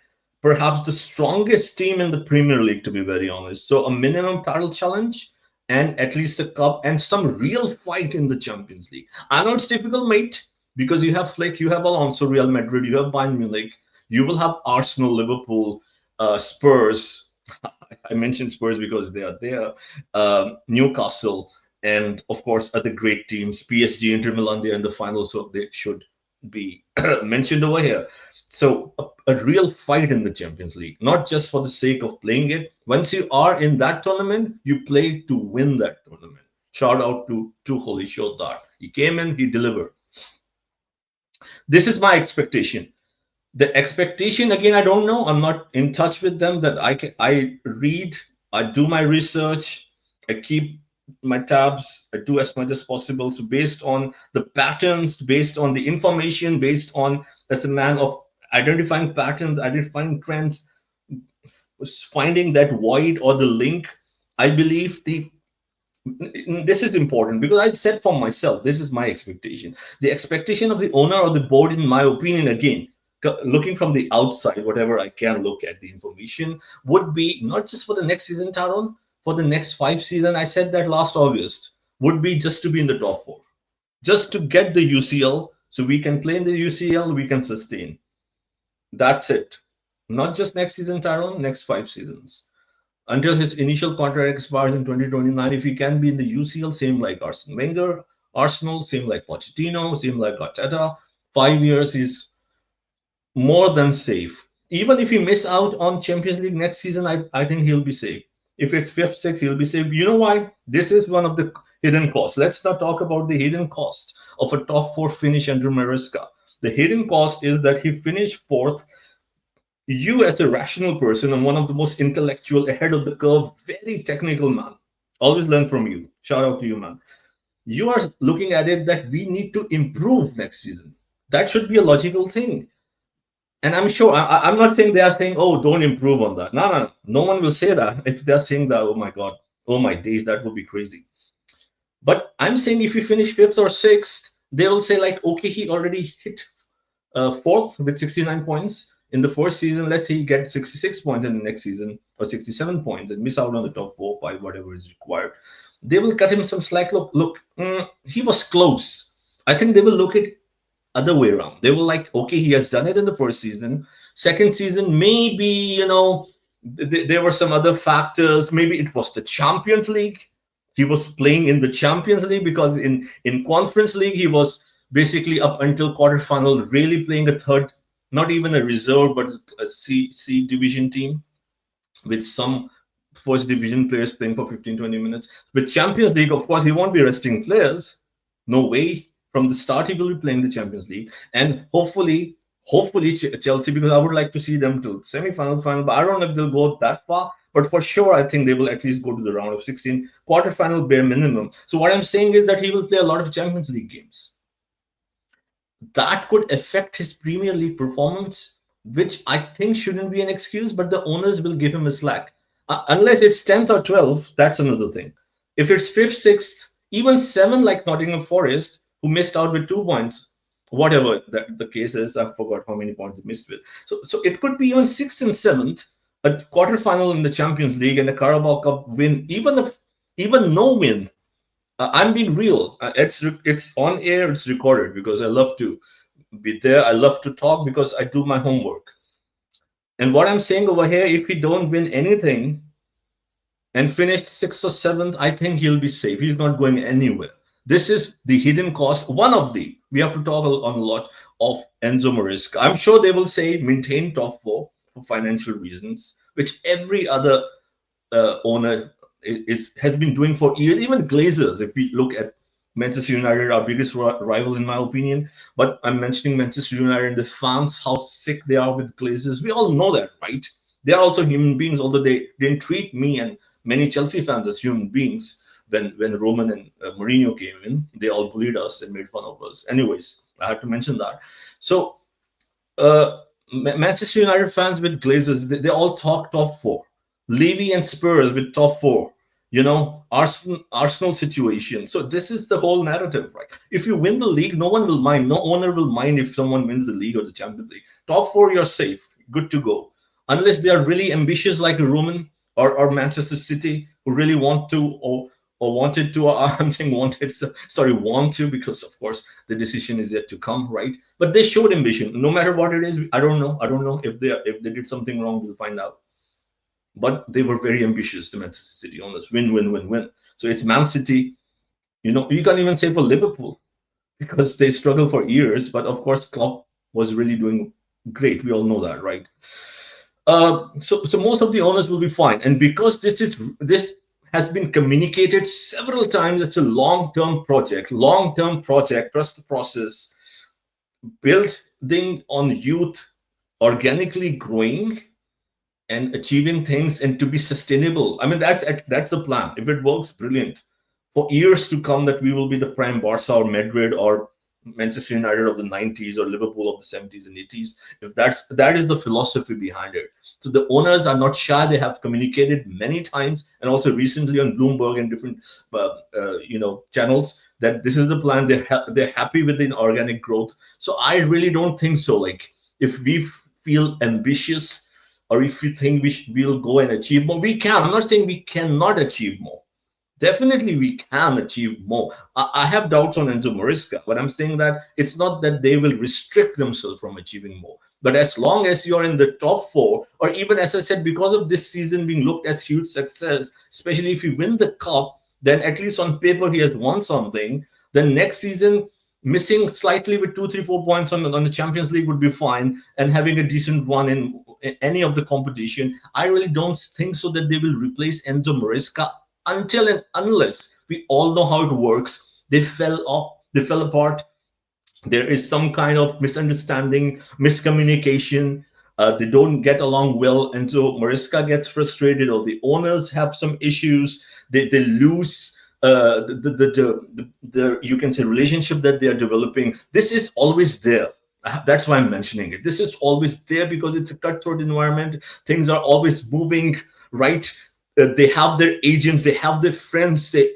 perhaps the strongest team in the Premier League, to be very honest. So a minimum title challenge and at least a cup and some real fight in the Champions League. I know it's difficult, mate, because you have Flick, you have Alonso, Real Madrid, you have Bayern Munich, you will have Arsenal, Liverpool, Spurs. I mentioned Spurs because they are there, Newcastle, and of course other great teams, PSG, Inter Milan, they're in the final, so they should be mentioned over here. So a real fight in the Champions League, not just for the sake of playing it. Once you are in that tournament, you play to win that tournament. Shout out to Tuchel, he showed that. He came in, he delivered. This is my expectation. The expectation, again, I don't know. I'm not in touch with them. That I read, I do my research, I keep my tabs, I do as much as possible. So based on the patterns, based on the information, based on, as a man of identifying patterns, identifying trends, finding that void or the link, I believe this is important, because I said for myself, this is my expectation. The expectation of the owner or the board, in my opinion, again, looking from the outside, whatever I can look at the information, would be not just for the next season, Taron, for the next 5 seasons. I said that last August, would be just to be in the top four, just to get the UCL, so we can play in the UCL, we can sustain. That's it. Not just next season, Tyrone, next 5 seasons. Until his initial contract expires in 2029, if he can be in the UCL, same like Arsene Wenger, Arsenal, same like Pochettino, same like Arteta, 5 years is more than safe. Even if he miss out on Champions League next season, I think he'll be safe. If it's fifth, sixth, he'll be safe. You know why? This is one of the hidden costs. Let's not talk about the hidden cost of a top four finish under Maresca. The hidden cost is that he finished fourth. You, as a rational person and one of the most intellectual, ahead of the curve, very technical man, always learn from you. Shout out to you, man. You are looking at it that we need to improve next season. That should be a logical thing. And I'm sure, I'm not saying they are saying, oh, don't improve on that. No. No one will say that. If they're saying that, oh my God, oh my days, that would be crazy. But I'm saying if you finish fifth or sixth, they will say, like, okay, he already hit fourth with 69 points in the first season. Let's say he gets 66 points in the next season, or 67 points, and miss out on the top 4, 5, whatever is required. They will cut him some slack. Look, he was close. I think they will look at other way around. They will like, okay, he has done it in the first season. Second season, maybe, there were some other factors. Maybe it was the Champions League. He was playing in the Champions League, because in Conference League, he was basically up until quarterfinal, really playing a third, not even a reserve, but a C division team with some first division players playing for 15-20 minutes. With Champions League, of course, he won't be resting players. No way. From the start, he will be playing the Champions League. And hopefully Chelsea, because I would like to see them to semi-final, final, but I don't know if they'll go that far. But for sure, I think they will at least go to the round of 16, quarterfinal bare minimum. So what I'm saying is that he will play a lot of Champions League games. That could affect his Premier League performance, which I think shouldn't be an excuse, but the owners will give him a slack. Unless it's 10th or 12th, that's another thing. If it's 5th, 6th, even 7th, like Nottingham Forest, who missed out with 2 points, whatever the case is, I forgot how many points they missed with. So it could be even 6th and 7th, a quarterfinal in the Champions League and a Carabao Cup win, even no win, I'm being real. It's on air. It's recorded because I love to be there. I love to talk because I do my homework. And what I'm saying over here, if we don't win anything and finish sixth or seventh, I think he'll be safe. He's not going anywhere. This is the hidden cost. One of the we have to talk on a lot of Enzo Maresca. I'm sure they will say maintain top four for financial reasons, which every other owner has been doing for years. Even Glazers, if we look at Manchester United, our biggest rival in my opinion. But I'm mentioning Manchester United and the fans, how sick they are with Glazers. We all know that, right? They are also human beings, although they didn't treat me and many Chelsea fans as human beings. When Roman and Mourinho came in, they all bullied us and made fun of us. Anyways, I had to mention that. So Manchester United fans with Glazers, they all talk top four. Levy and Spurs with top four. Arsenal situation. So this is the whole narrative, right? If you win the league, no one will mind. No owner will mind if someone wins the league or the Champions League. Top four, you're safe, good to go. Unless they are really ambitious like a Roman or Manchester City who really want to or wanted to, I'm saying wanted, sorry, want to, because of course the decision is yet to come, right? But they showed ambition. No matter what it is, I don't know. I don't know if they did something wrong. We'll find out. But they were very ambitious, the Manchester City owners. Win, win, win, win. So it's Man City. You can't even say for Liverpool because they struggled for years. But of course, Klopp was really doing great. We all know that, right? So most of the owners will be fine, and because this has been communicated several times, it's a long-term project. Long-term project. Trust the process. Building on youth, organically growing and achieving things and to be sustainable. I mean, that's the plan. If it works, brilliant. For years to come, that we will be the prime Barca or Madrid or Manchester United of the 90s or Liverpool of the 70s and 80s. If that is the philosophy behind it. So the owners are not shy. They have communicated many times and also recently on Bloomberg and different channels that this is the plan. They're happy with the organic growth. So I really don't think so. Like if we feel ambitious or if you think we'll go and achieve more, we can. I'm not saying we cannot achieve more. Definitely, we can achieve more. I have doubts on Enzo Maresca, but I'm saying that it's not that they will restrict themselves from achieving more. But as long as you're in the top four, or even as I said, because of this season being looked as huge success, especially if you win the cup, then at least on paper he has won something. Then next season, missing slightly with 2, 3, 4 points on the Champions League would be fine, and having a decent run in any of the competition. I really don't think so that they will replace Enzo Maresca until and unless we all know how it works. They fell off, they fell apart. There is some kind of misunderstanding, miscommunication. They don't get along well, and so Maresca gets frustrated, or the owners have some issues. They lose the you can say relationship that they are developing. This is always there. That's why I'm mentioning it. This is always there because it's a cutthroat environment. Things are always moving, right? They have their agents, they have their friends. They,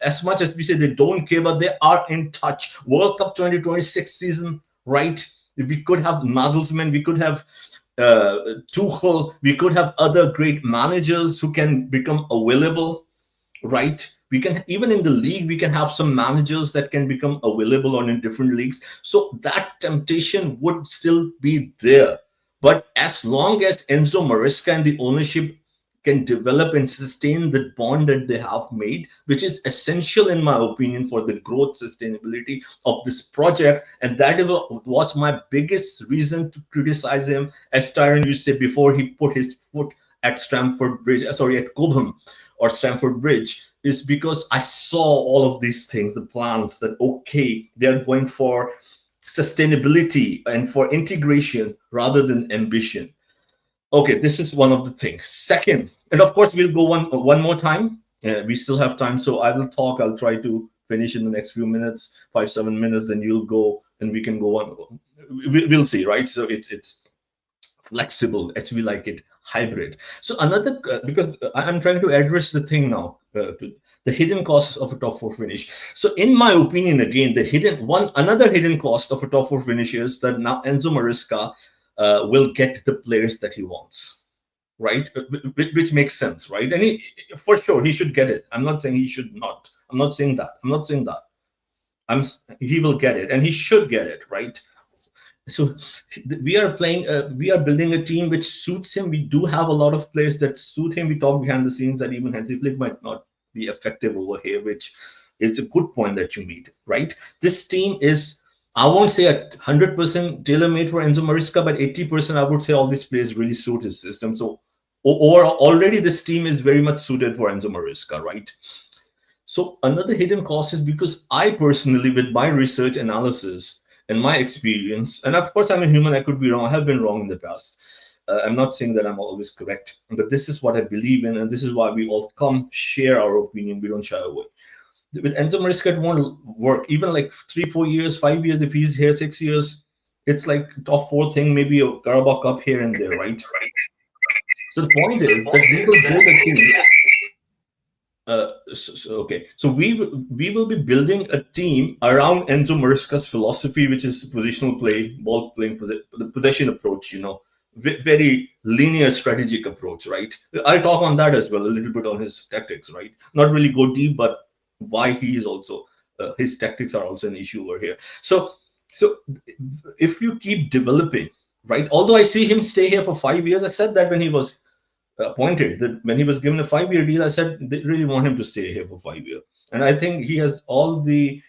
as much as we say they don't care, but they are in touch. World Cup 2026 season, right? We could have Nagelsmann, we could have Tuchel, we could have other great managers who can become available, right? We can, even in the league, we can have some managers that can become available on in different leagues. So that temptation would still be there. But as long as Enzo Maresca and the ownership can develop and sustain the bond that they have made, which is essential, in my opinion, for the growth sustainability of this project. And that was my biggest reason to criticize him, as Tyron used to say, before he put his foot at Stamford Bridge, sorry, at Cobham or Stamford Bridge, is because I saw all of these things, the plans that, okay, they're going for sustainability and for integration rather than ambition. Okay, this is one of the things. Second, and of course, we'll go one more time. We still have time, so I will talk. I'll try to finish in the next few minutes, 5, 7 minutes. Then you'll go, and we can go on. We'll see, right? So it's flexible, as we like it, hybrid. So another, because I'm trying to address the thing now, the hidden costs of a top four finish. So in my opinion, again, another hidden cost of a top four finish is that now Enzo Maresca will get the players that he wants, right? Which makes sense, right? And for sure, he should get it. I'm not saying he should not. I'm not saying that. I'm not saying that. He will get it, and he should get it, right? So we are building a team which suits him. We do have a lot of players that suit him. We talk behind the scenes that even Hansi Flick might not be effective over here, which is a good point that you made, right? This team is, I won't say 100% tailor made for Enzo Maresca, but 80% I would say all these players really suit his system. So or already this team is very much suited for Enzo Maresca, right? So another hidden cost is because I personally, with my research analysis and my experience, and of course I'm a human, I could be wrong. I have been wrong in the past. I'm not saying that I'm always correct, but this is what I believe in, and this is why we all come share our opinion. We don't shy away. With Enzo Maresca, it won't work. Even like 3, 4 years, 5 years, if he's here 6 years, it's like top four thing, maybe a Carabao Cup here and there, right? So the point is that we will build a team. Okay, so we will be building a team around Enzo Maresca's philosophy, which is positional play, ball playing, the possession approach. Very linear strategic approach, right? I'll talk on that as well, a little bit on his tactics, right? Not really go deep, but why he is also his tactics are also an issue over here. So if you keep developing, right? Although I see him stay here for 5 years, I said that when he was appointed, that when he was given a 5 year deal, I said they really want him to stay here for 5 years. And I think he has all the,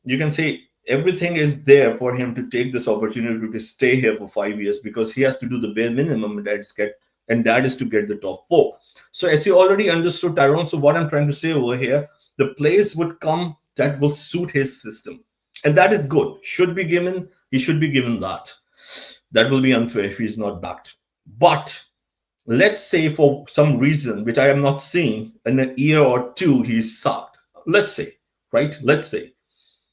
you can say everything is there for him to take this opportunity to stay here for 5 years, because he has to do the bare minimum, and that is to get the top four. So as you already understood, Tyrone, so what I'm trying to say over here, the players would come that will suit his system. And that is good. He should be given that. That will be unfair if he's not backed. But let's say for some reason, which I am not seeing, in a year or two, he's sacked. Let's say, right? Let's say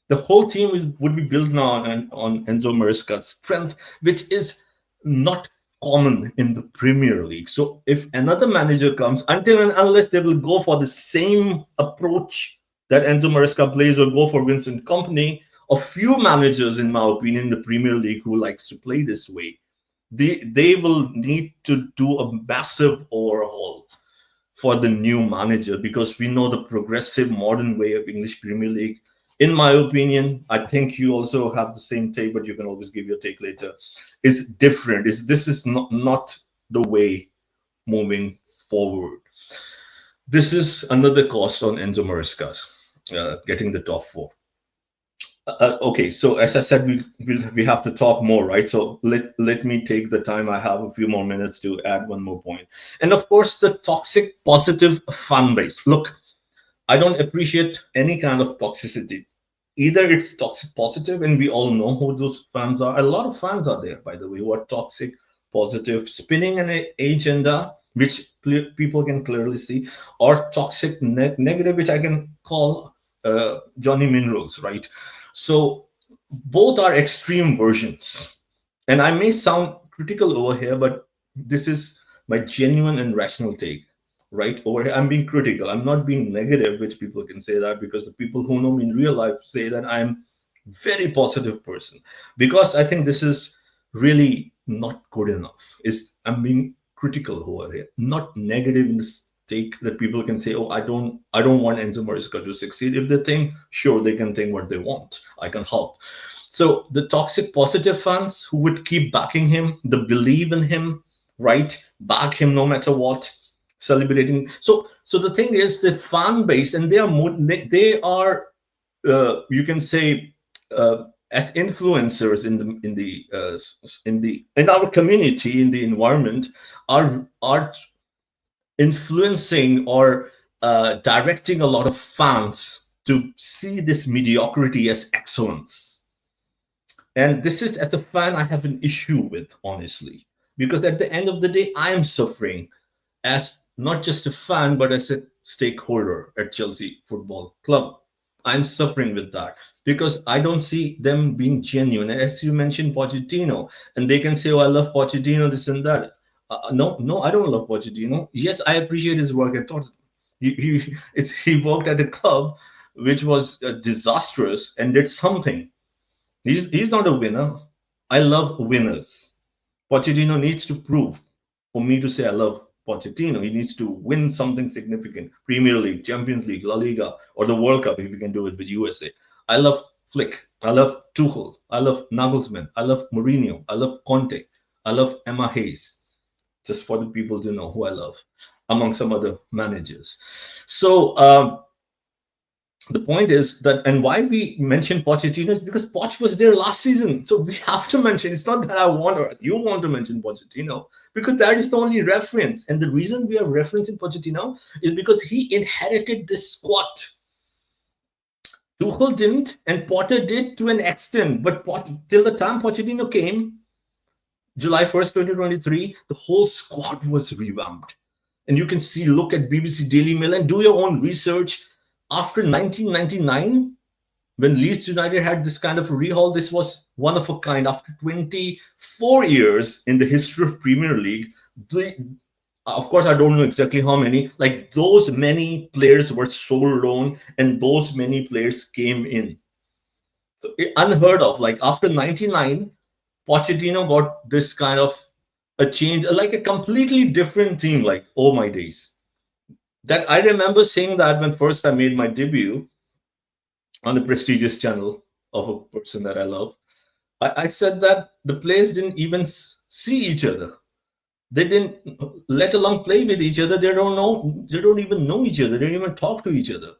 the whole team would be built now on Enzo Maresca's strength, which is not common in the Premier League. So if another manager comes, until and unless they will go for the same approach that Enzo Maresca plays, or go for Vincent Company, a few managers, in my opinion, in the Premier League who likes to play this way, they will need to do a massive overhaul for the new manager, because we know the progressive modern way of English Premier League, in my opinion, I think you also have the same take, but you can always give your take later, is different. This is not the way moving forward. This is another cost on Enzo Maresca's getting the top four. Okay, so as I said, we have to talk more, right? So let me take the time. I have a few more minutes to add one more point. And of course, the toxic positive fan base. Look, I don't appreciate any kind of toxicity. Either it's toxic positive, and we all know who those fans are. A lot of fans are there, by the way, who are toxic positive, spinning an agenda, which people can clearly see, or toxic negative, which I can call Johnny Minerals, right? So both are extreme versions. And I may sound critical over here, but this is my genuine and rational take, right? Over here, I'm being critical. I'm not being negative, which people can say that, because the people who know me in real life say that I'm very positive person, because I think this is really not good enough. I'm being critical over here, not negative in this take that people can say, oh, I don't want Enzo Maresca to succeed. If they think, sure, they can think what they want. I can help. So the toxic positive fans who would keep backing him, the believe in him, right? Back him no matter what, celebrating. So the thing is, the fan base, and they are you can say as influencers in our community, in the environment, are influencing or directing a lot of fans to see this mediocrity as excellence. And this is, as a fan, I have an issue with, honestly, because at the end of the day, I am suffering as not just a fan, but as a stakeholder at Chelsea Football Club. I'm suffering with that because I don't see them being genuine. As you mentioned, Pochettino, and they can say, "Oh, I love Pochettino, this and that." No, I don't love Pochettino. Yes, I appreciate his work at Tottenham. He worked at a club which was disastrous and did something. He's not a winner. I love winners. Pochettino needs to prove for me to say I love Pochettino. He needs to win something significant: Premier League, Champions League, La Liga, or the World Cup if he can do it with USA. I love Flick. I love Tuchel. I love Nagelsmann. I love Mourinho. I love Conte. I love Emma Hayes. Just for the people to know who I love, among some other managers. So the point is that, and why we mention Pochettino is because Poch was there last season. So we have to mention, it's not that I want or you want to mention Pochettino, because that is the only reference. And the reason we are referencing Pochettino is because he inherited this squad. Tuchel didn't, and Potter did to an extent. But till the time Pochettino came, July 1st, 2023, the whole squad was revamped. And you can see, look at BBC Daily Mail and do your own research. After 1999, when Leeds United had this kind of rehaul, this was one of a kind. After 24 years in the history of Premier League, of course, I don't know exactly how many, like those many players were sold on and those many players came in. So unheard of. Like after 99, Pochettino got this kind of a change, like a completely different team. Like, oh my days. That I remember saying that when first I made my debut on the prestigious channel of a person that I love. I said that the players didn't even see each other. They didn't, let alone play with each other. They don't know. They don't even know each other. They don't even talk to each other.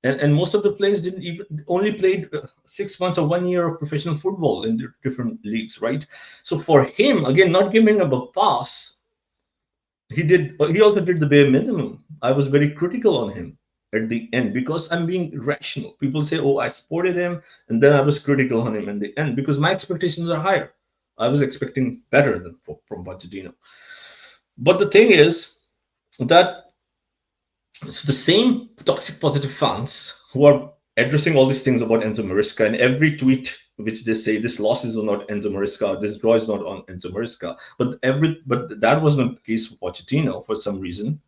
And most of the players didn't even only played 6 months or 1 year of professional football in different leagues, right? So for him, again, not giving him a pass, he also did the bare minimum. I was very critical on him at the end because I'm being rational. People say, oh, I supported him, and then I was critical on him in the end because my expectations are higher. I was expecting better than from Pochettino. But the thing is that it's the same toxic positive fans who are addressing all these things about Enzo Maresca, and every tweet which they say this loss is not Enzo Maresca, this draw is not on Enzo Maresca. But that was not the case for Pochettino for some reason.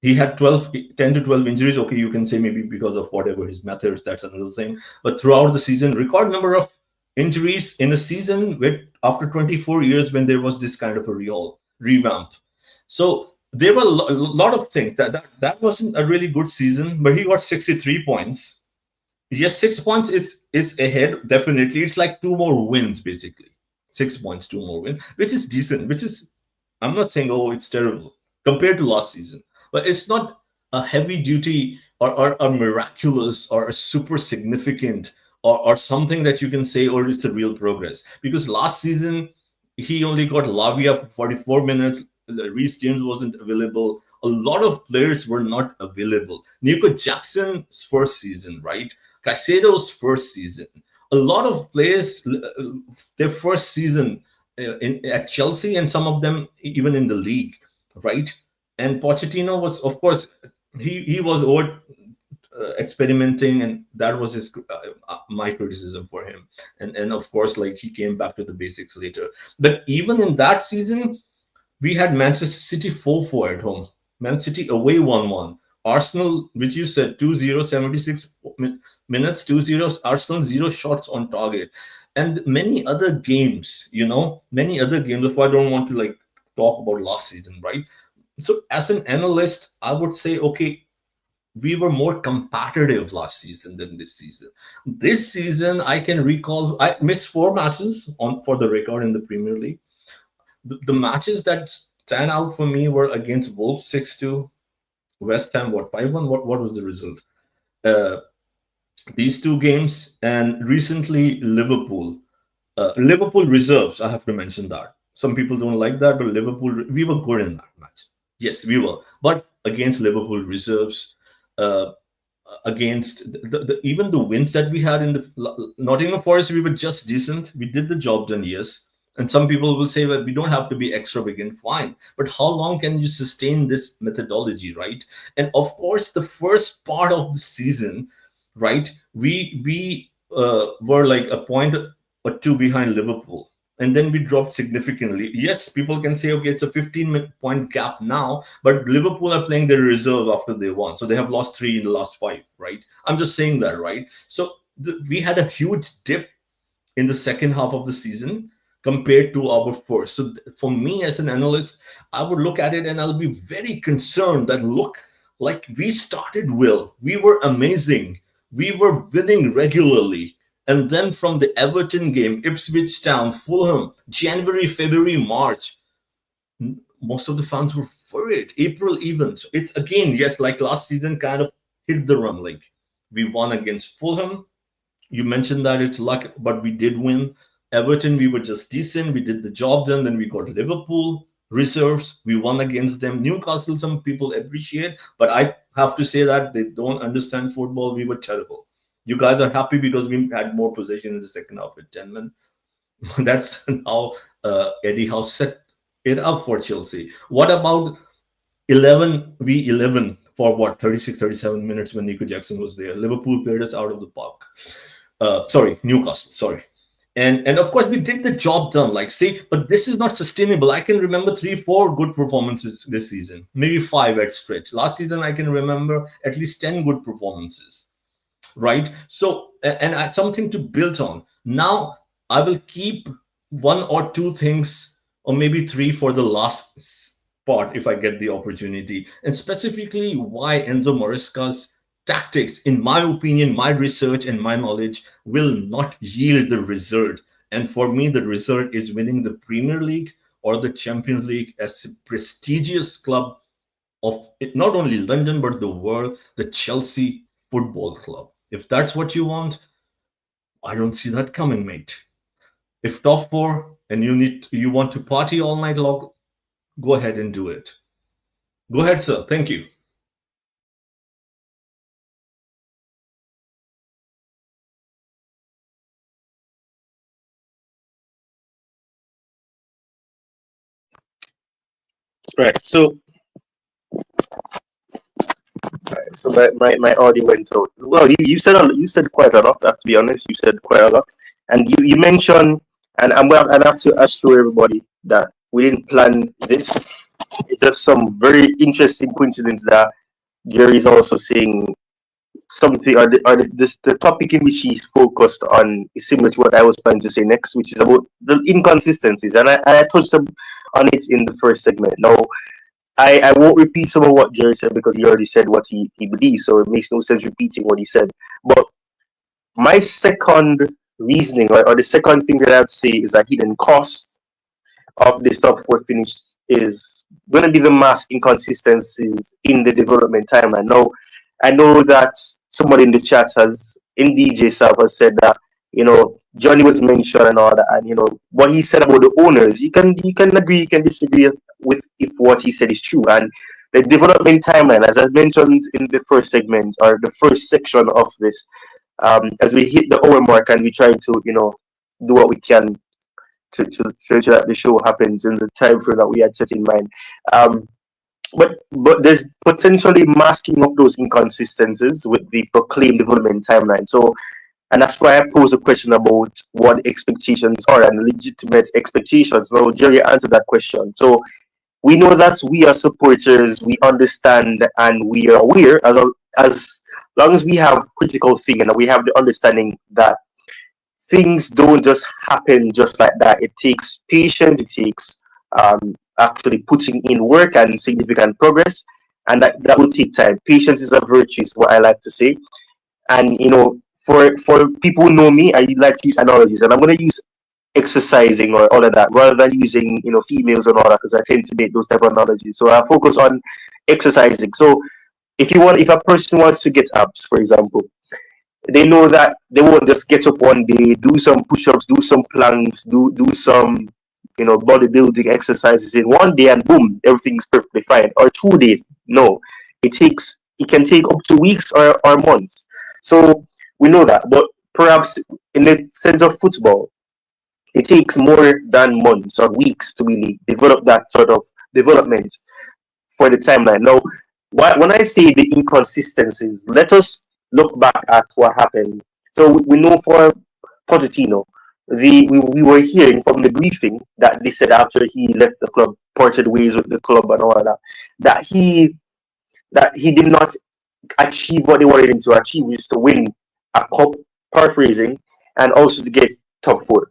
He had 10 to 12 injuries. Okay, you can say maybe because of whatever his methods, that's another thing. But throughout the season, record number of injuries in a season with after 24 years when there was this kind of a revamp. So there were a lot of things that wasn't a really good season, but he got 63 points. Yes, 6 points is ahead, definitely. It's like two more wins, basically. 6 points, two more wins, which is decent, which is, I'm not saying, oh, it's terrible compared to last season, but it's not a heavy duty or a miraculous or a super significant or something that you can say, or it's a real progress. Because last season, he only got Lavia for 44 minutes. Reece James wasn't available. A lot of players were not available. Nico Jackson's first season, right? Caicedo's first season. A lot of players, their first season at Chelsea, and some of them even in the league, right? And Pochettino was, of course, he was over experimenting, and that was his my criticism for him. And of course, like he came back to the basics later. But even in that season, we had Manchester City 4-4 at home, Man City away 1-1. Arsenal, which you said 2-0, 76 minutes, 2-0, Arsenal 0 shots on target. And many other games, many other games. That's why I don't want to like talk about last season, right? So as an analyst, I would say, okay, we were more competitive last season than this season. This season, I can recall I missed 4 matches on for the record in the Premier League. The matches that stand out for me were against Wolves 6-2, West Ham, what, 5-1? What was the result? Uh, these two games, and recently Liverpool. Liverpool reserves, I have to mention that. Some people don't like that, but Liverpool, we were good in that match. Yes, we were. But against Liverpool reserves, uh, against even the wins that we had in the Nottingham Forest, we were just decent. We did the job done, yes. And some people will say, well, we don't have to be extravagant, fine. But how long can you sustain this methodology, right? And of course, the first part of the season, right, we were like a point or two behind Liverpool. And then we dropped significantly. Yes, people can say, okay, it's a 15-point gap now, but Liverpool are playing their reserve after they won. So they have lost 3 in the last 5, right? I'm just saying that, right? So we had a huge dip in the second half of the season. compared to our first. So for me as an analyst, I would look at it and I'll be very concerned that look, like we started well, we were amazing, we were winning regularly. And then from the Everton game, Ipswich Town, Fulham, January, February, March, most of the fans were worried. April even. So it's again, yes, like last season, kind of hit the run. Like we won against Fulham. You mentioned that it's luck, but we did win. Everton, we were just decent. We did the job done. Then we got Liverpool reserves. We won against them. Newcastle, some people appreciate, but I have to say that they don't understand football. We were terrible. You guys are happy because we had more possession in the second half with 10 men. That's how Eddie Howe set it up for Chelsea. What about 11v11 for what 36, 37 minutes when Nico Jackson was there? Liverpool played us out of the park. Sorry, Newcastle. Sorry. And of course we did the job done. Like say, but this is not sustainable. I can remember 3, 4 good performances this season, maybe 5 at stretch. Last season I can remember at least 10 good performances. Right. So and something to build on. Now I will keep 1 or 2 things, or maybe 3 for the last part if I get the opportunity. And specifically why Enzo Maresca's tactics, in my opinion, my research and my knowledge, will not yield the result. And for me, the result is winning the Premier League or the Champions League as a prestigious club of it, not only London, but the world, the Chelsea Football Club. If that's what you want, I don't see that coming, mate. If top 4 and you want to party all night long, go ahead and do it. Go ahead, sir. Thank you. Right. So my audio went out. Well, you said quite a lot. I have to be honest. You said quite a lot, and you mentioned, and I have to assure everybody that we didn't plan this. It's just some very interesting coincidence that Jerry is also saying something, the topic in which he's focused on is similar to what I was planning to say next, which is about the inconsistencies, and I touched on it in the first segment. Now, I won't repeat some of what Jerry said because he already said what he believes, so it makes no sense repeating what he said. But my second reasoning, or the second thing that I'd say is that hidden cost of this top 4 finish is going to be the mass inconsistencies in the development timeline. Now, I know that somebody in the chat has, in DJ South, has said that, Johnny was mentioned and all that, and what he said about the owners, you can agree, you can disagree with if what he said is true. And the development timeline, as I mentioned in the first segment or the first section of this, as we hit the hour mark and we try to, do what we can to ensure that the show happens in the time frame that we had set in mind. But there's potentially masking of those inconsistencies with the proclaimed development timeline. So, and that's why I pose a question about what expectations are and legitimate expectations. Now, Jerry answered that question. So we know that we are supporters, we understand, and we are aware, as long as we have critical thinking and we have the understanding that things don't just happen just like that. It takes patience, it takes actually putting in work and significant progress, and that will take time. Patience is a virtue, is what I like to say. And for people who know me, I like to use analogies, and I'm going to use exercising or all of that rather than using females and all that, because I tend to make those type of analogies. So I focus on exercising. So if a person wants to get abs, for example, they know that they won't just get up one day, do some push-ups, do some planks, do some bodybuilding exercises in one day, and boom, everything's perfectly fine. Or 2 days. No, it can take up to weeks or months. So we know that. But perhaps in the sense of football, it takes more than months or weeks to really develop that sort of development for the timeline. Now, when I say the inconsistencies, let us look back at what happened. So we know for Pochettino, we were hearing from the briefing that they said after he left the club, parted ways with the club and all of that, that he did not achieve what they wanted him to achieve, which is to win a cup, paraphrasing, and also to get top 4.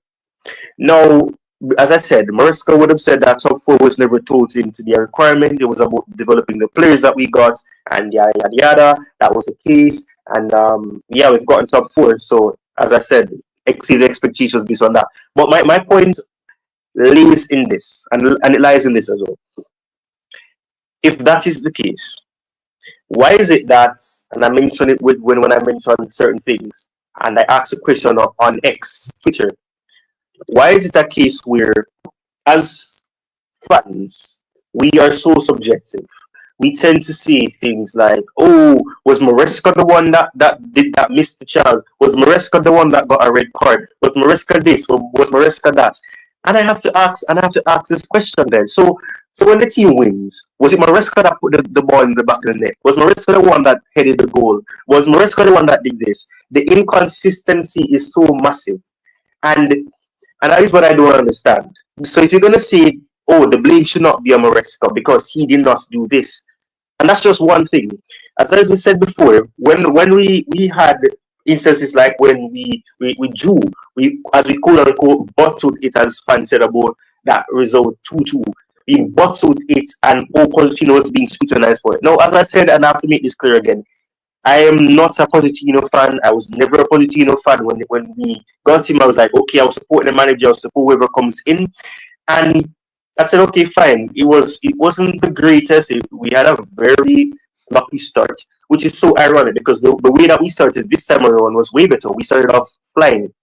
Now, as I said, Maresca would have said that top four was never told into the requirement. It was about developing the players that we got, and yada yada yada. That was the case, and yeah, we've gotten top four. So as I said, exceeded expectations based on that. But my point lays in this, and it lies in this as well. If that is the case, why is it that, and I mentioned it with when I mentioned certain things, and I asked a question on X Twitter, why is it a case where as fans, we are so subjective. We tend to see things like, "Oh, was Maresca the one that missed the chance? Was Maresca the one that got a red card? Was Maresca this? Was Maresca that?" And I have to ask this question then. So when the team wins, was it Maresca that put the ball in the back of the net? Was Maresca the one that headed the goal? Was Maresca the one that did this? The inconsistency is so massive, and that is what I don't understand. So if you're gonna say, "Oh, the blame should not be on Maresca because he did not do this," and that's just one thing. As we said before, when we had instances like when we drew, we as we quote unquote bottled it, as fans said about that result 2-2. We bottled it, and all Pochettino was being scrutinized for it. Now, as I said, and I have to make this clear again, I am not a Pochettino fan. I was never a Pochettino fan. When we got him, I was like, okay, I'll support the manager, I'll support whoever comes in. And I said, okay, fine. It wasn't the greatest. We had a very sloppy start, which is so ironic because the way that we started this time around was way better. We started off flying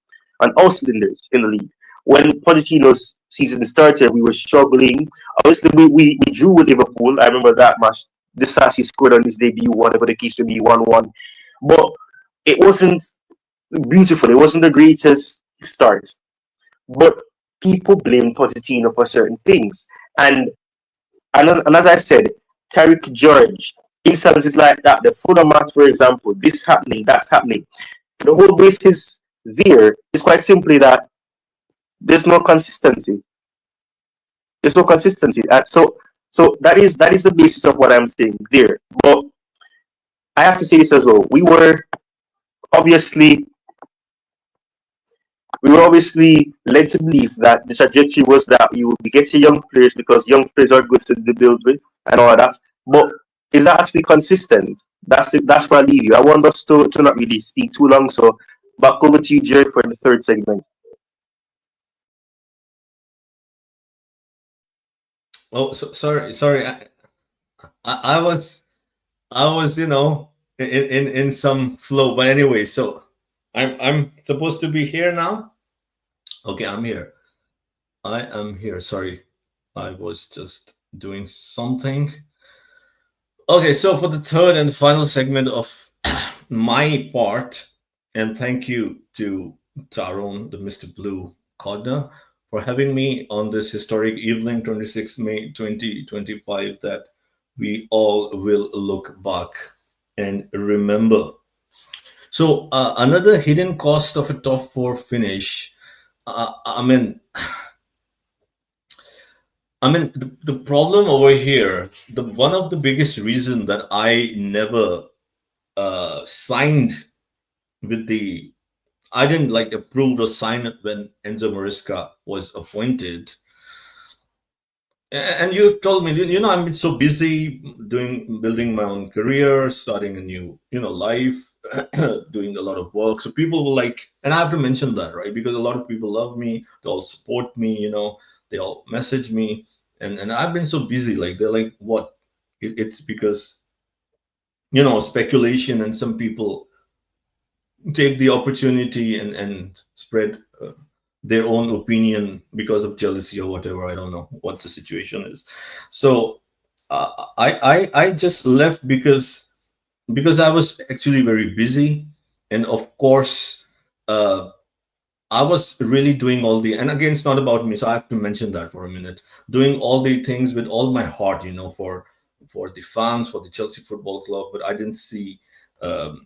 on all cylinders in the league. When Pochettino's season started, we were struggling. Obviously, we drew with Liverpool. I remember that match. Disasi scored on his debut, whatever the case may be, 1-1. But it wasn't beautiful. It wasn't the greatest start. But people blame Pochettino for certain things. And as I said, Tariq George, instances like that, the Fulham match, for example, this happening, that's happening. The whole basis there is quite simply that there's no consistency. There's no consistency. So that is the basis of what I'm saying there. But I have to say this as well. Obviously we were obviously led to believe that the trajectory was that we would be getting young players because young players are good to be built with and all that. But is that actually consistent? That's where I leave you. I want us to not really speak too long. So back over to you, Jerry, for the third segment. Oh, sorry. I was in some flow. But anyway, so I'm supposed to be here now. Okay, I'm here. I am here. Sorry, I was just doing something. Okay, so for the third and final segment of my part, and thank you to Tyrone, the Mr. Blue Corner, for having me on this historic evening, 26 May 2025, that we all will look back and remember. So, another hidden cost of a top four finish. I mean, the problem over here, the one of the biggest reason that I never signed with the, I didn't like approve or sign it when Enzo Maresca was appointed. And you've told me, I've been so busy building my own career, starting a new, life, doing a lot of work. So people will like, and I have to mention that, right? Because a lot of people love me, they all support me, they all message me, and I've been so busy. Like they're like, what? It's because speculation, and some people take the opportunity and spread their own opinion because of jealousy or whatever. I don't know what the situation is. So I just left because I was actually very busy, and of course I was really doing all the, and again, it's not about me, so I have to mention that for a minute. Doing all the things with all my heart, for the fans, for the Chelsea Football Club, but I didn't see a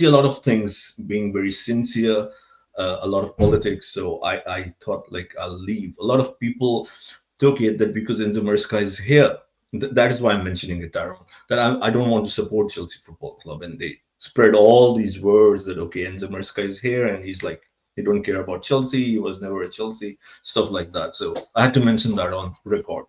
lot of things being very sincere, a lot of politics. So I thought like I'll leave. A lot of people took it that because Enzo Maresca is here, that is why I'm mentioning it, Tyrone, that I don't want to support Chelsea Football Club, and they spread all these words that okay, Enzo Maresca is here, and he's like He don't care about Chelsea. He was never a Chelsea, stuff like that. So I had to mention that on record.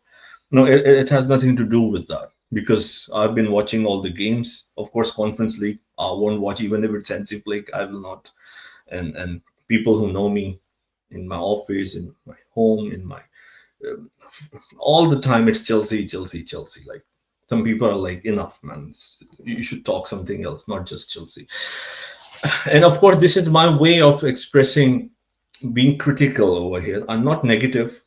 No, it has nothing to do with that because I've been watching all the games. Of course, Conference League, I won't watch even if it's NC Play. I will not. And people who know me in my office, in my home, in my um, all the time, it's Chelsea, Chelsea, Chelsea. Like some people are like, enough, man. You should talk something else, not just Chelsea. And of course, this is my way of expressing being critical over here. I'm not negative.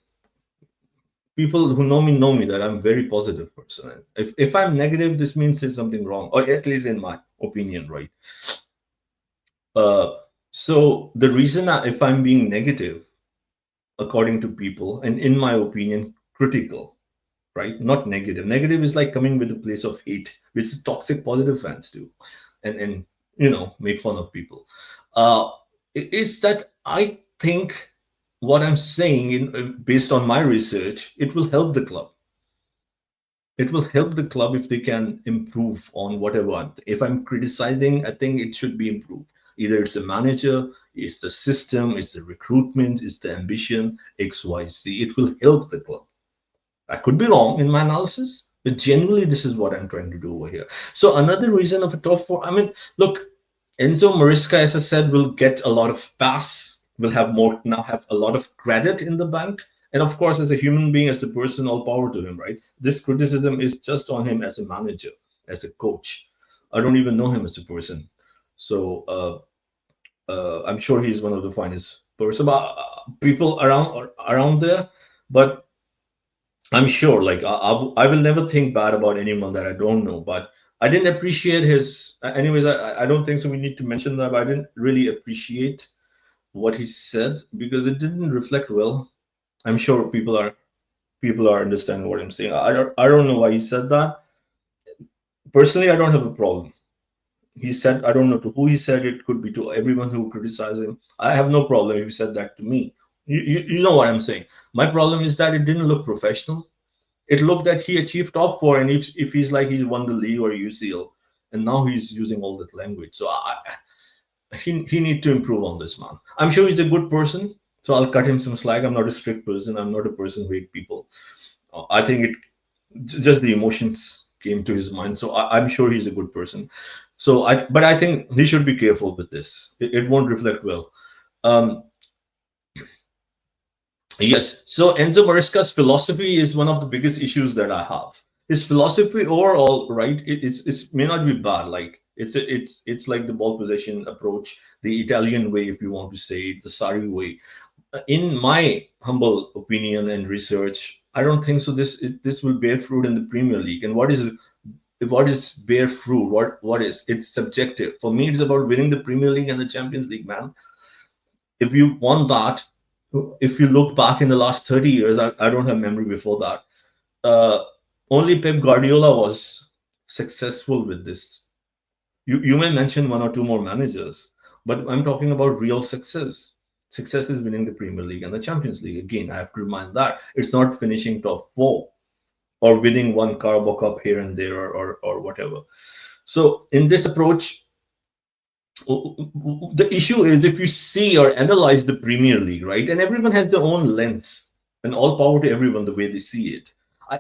People who know me that I'm a very positive person. If I'm negative, this means there's something wrong, or at least in my opinion, right? Uh, so the reason if I'm being negative, according to people, and in my opinion, critical, right? Not negative. Negative is like coming with a place of hate, which toxic positive fans do, and make fun of people. Uh, is that I think what I'm saying, based on my research, it will help the club. It will help the club if they can improve on whatever. If I'm criticizing, I think it should be improved. Either it's a manager, it's the system, it's the recruitment, it's the ambition, XYZ. It will help the club. I could be wrong in my analysis, but generally, this is what I'm trying to do over here. So another reason of a top four, I mean, look, Enzo Maresca, as I said, will get a lot of pass, will have more now have a lot of credit in the bank. And of course, as a human being, as a person, all power to him, right? This criticism is just on him as a manager, as a coach. I don't even know him as a person. So I'm sure he's one of the finest person, people around there. But I'm sure, like I will never think bad about anyone that I don't know. But I didn't appreciate his. Anyways, I don't think so. We need to mention that. But I didn't really appreciate what he said because it didn't reflect well. I'm sure people are understanding what I'm saying. I don't know why he said that. Personally, I don't have a problem. He said I don't know to who he said it. Could be to everyone who criticized him. I have no problem if he said that to me. You know what I'm saying. My problem is that it didn't look professional. It looked that he achieved top four, and if he's like he won the league or UCL, and now he's using all that language. So he need to improve on this, man. I'm sure he's a good person, so I'll cut him some slack. I'm not a strict person. I'm not a person who hate people. I think just the emotions came to his mind. So I'm sure he's a good person. But I think he should be careful with this. It won't reflect well. Um, Yes. So Enzo Maresca's philosophy is one of the biggest issues that I have. His philosophy overall, right? It may not be bad. Like it's like the ball possession approach, the Italian way, if you want to say it, the Sarri way. In my humble opinion and research, I don't think so. This will bear fruit in the Premier League. And what is bear fruit? What is it's subjective. For me, it's about winning the Premier League and the Champions League, man. If you want that, if you look back in the last 30 years, I don't have memory before that. Uh, Only Pep Guardiola was successful with this. You may mention one or two more managers, but I'm talking about real success. Success is winning the Premier League and the Champions League. Again, I have to remind that it's not finishing top four or winning one Carabao Cup here and there or whatever. So in this approach, the issue is if you see or analyze the Premier League, right? And everyone has their own lens, and all power to everyone the way they see it.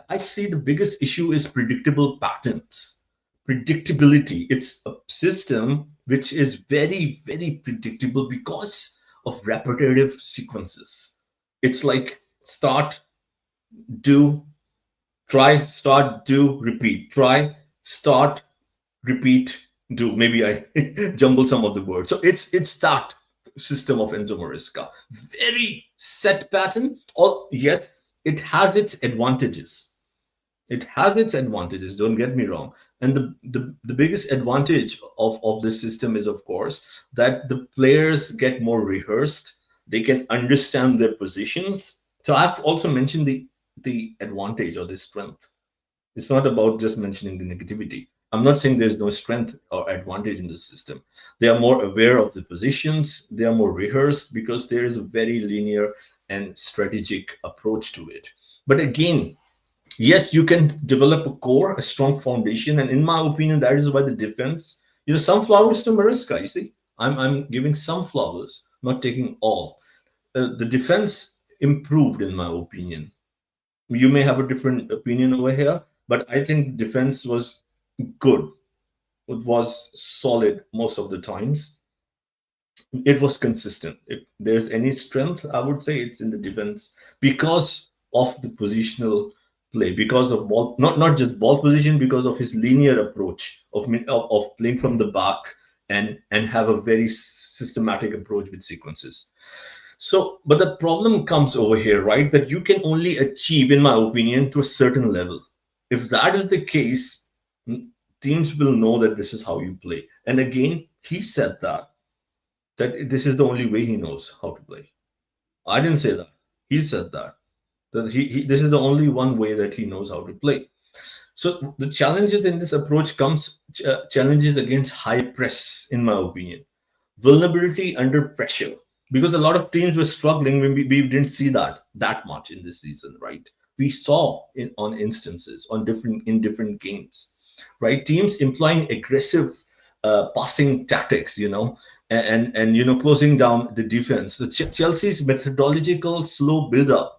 I see the biggest issue is predictable patterns, predictability. It's a system which is very, very predictable because of repetitive sequences. It's like start, do, try, start, do, repeat, try, start, repeat, do. Maybe I jumble some of the words. So it's that system of Enzo Maresca. Very set pattern. Or yes, it has its advantages. It has its advantages. Don't get me wrong. And the biggest advantage of this system is, of course, that the players get more rehearsed. They can understand their positions. So I've also mentioned the advantage or the strength. It's not about just mentioning the negativity. I'm not saying there's no strength or advantage in the system. They are more aware of the positions, they are more rehearsed because there is a very linear and strategic approach to it. But again, yes, you can develop a core, a strong foundation, and in my opinion, that is why the defense, some flowers to Maresca, you see. I'm giving some flowers not taking all. The defense improved, in my opinion. You may have a different opinion over here, but I think defense was good. It was solid most of the times. It was consistent. If there's any strength, I would say it's in the defense because of the positional play, because of ball, not just ball position, because of his linear approach of playing from the back and have a very systematic approach with sequences. So, but the problem comes over here, right? That you can only achieve, in my opinion, to a certain level. If that is the case, teams will know that this is how you play. And again, he said that this is the only way he knows how to play. I didn't say that. He said that he this is the only one way that he knows how to play. So the challenges in this approach comes challenges against high press, in my opinion, vulnerability under pressure, because a lot of teams were struggling when we didn't see that much in this season, right? We saw on instances on different games, right? Teams employing aggressive passing tactics, and closing down the defense. The Chelsea's methodological slow build up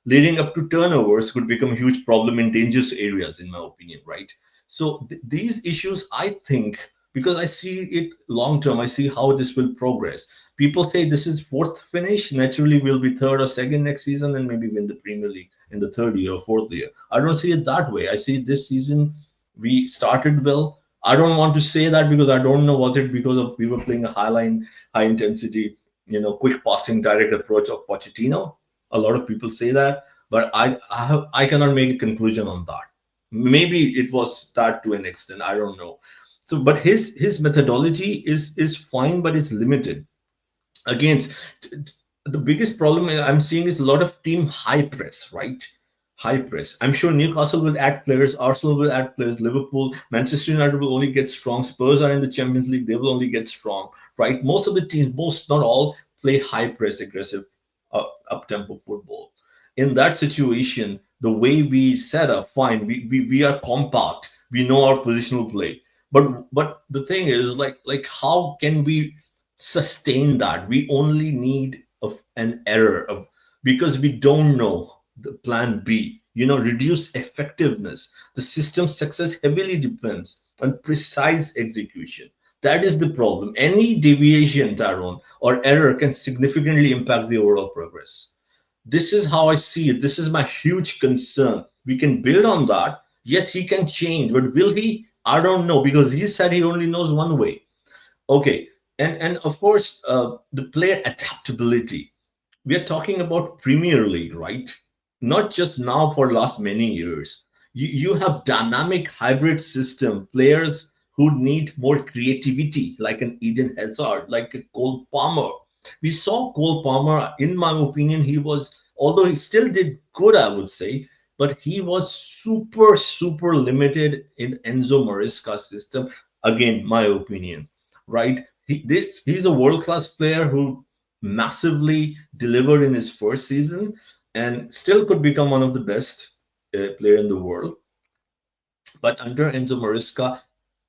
leading up to turnovers could become a huge problem in dangerous areas, in my opinion, right? So these issues, I think, because I see it long term, I see how this will progress. People say this is fourth finish. Naturally, we'll be third or second next season and maybe win the Premier League in the third year or fourth year. I don't see it that way. I see this season we started well. I don't want to say that because I don't know, was it because of we were playing a high line, high intensity, quick passing, direct approach of Pochettino. A lot of people say that, but I cannot make a conclusion on that. Maybe it was that to an extent. I don't know. So, but his methodology is fine, but it's limited. Again, the biggest problem I'm seeing is a lot of team high press, right? High press. I'm sure Newcastle will add players, Arsenal will add players, Liverpool, Manchester United will only get strong. Spurs are in the Champions League, they will only get strong, right? Most of the teams, most not all, play high press, aggressive, up tempo football. In that situation, the way we set up, fine, we are compact, we know our positional play. But the thing is, like how can we sustain that? We only need an error of, because we don't know the plan B. Reduce effectiveness. The system's success heavily depends on precise execution. That is the problem. Any deviation, Tyrone, or error can significantly impact the overall progress. This is how I see it. This is my huge concern. We can build on that. Yes, he can change, but will he? I don't know, because he said he only knows one way. Okay, and of course, the player adaptability. We are talking about Premier League, right? Not just now, for last many years. You have dynamic hybrid system, players who need more creativity, like an Eden Hazard, like a Cole Palmer. We saw Cole Palmer, in my opinion, he was, although he still did good, I would say, but he was super, super limited in Enzo Maresca's system. Again, my opinion, right? He's a world class player who massively delivered in his first season and still could become one of the best player in the world. But under Enzo Maresca,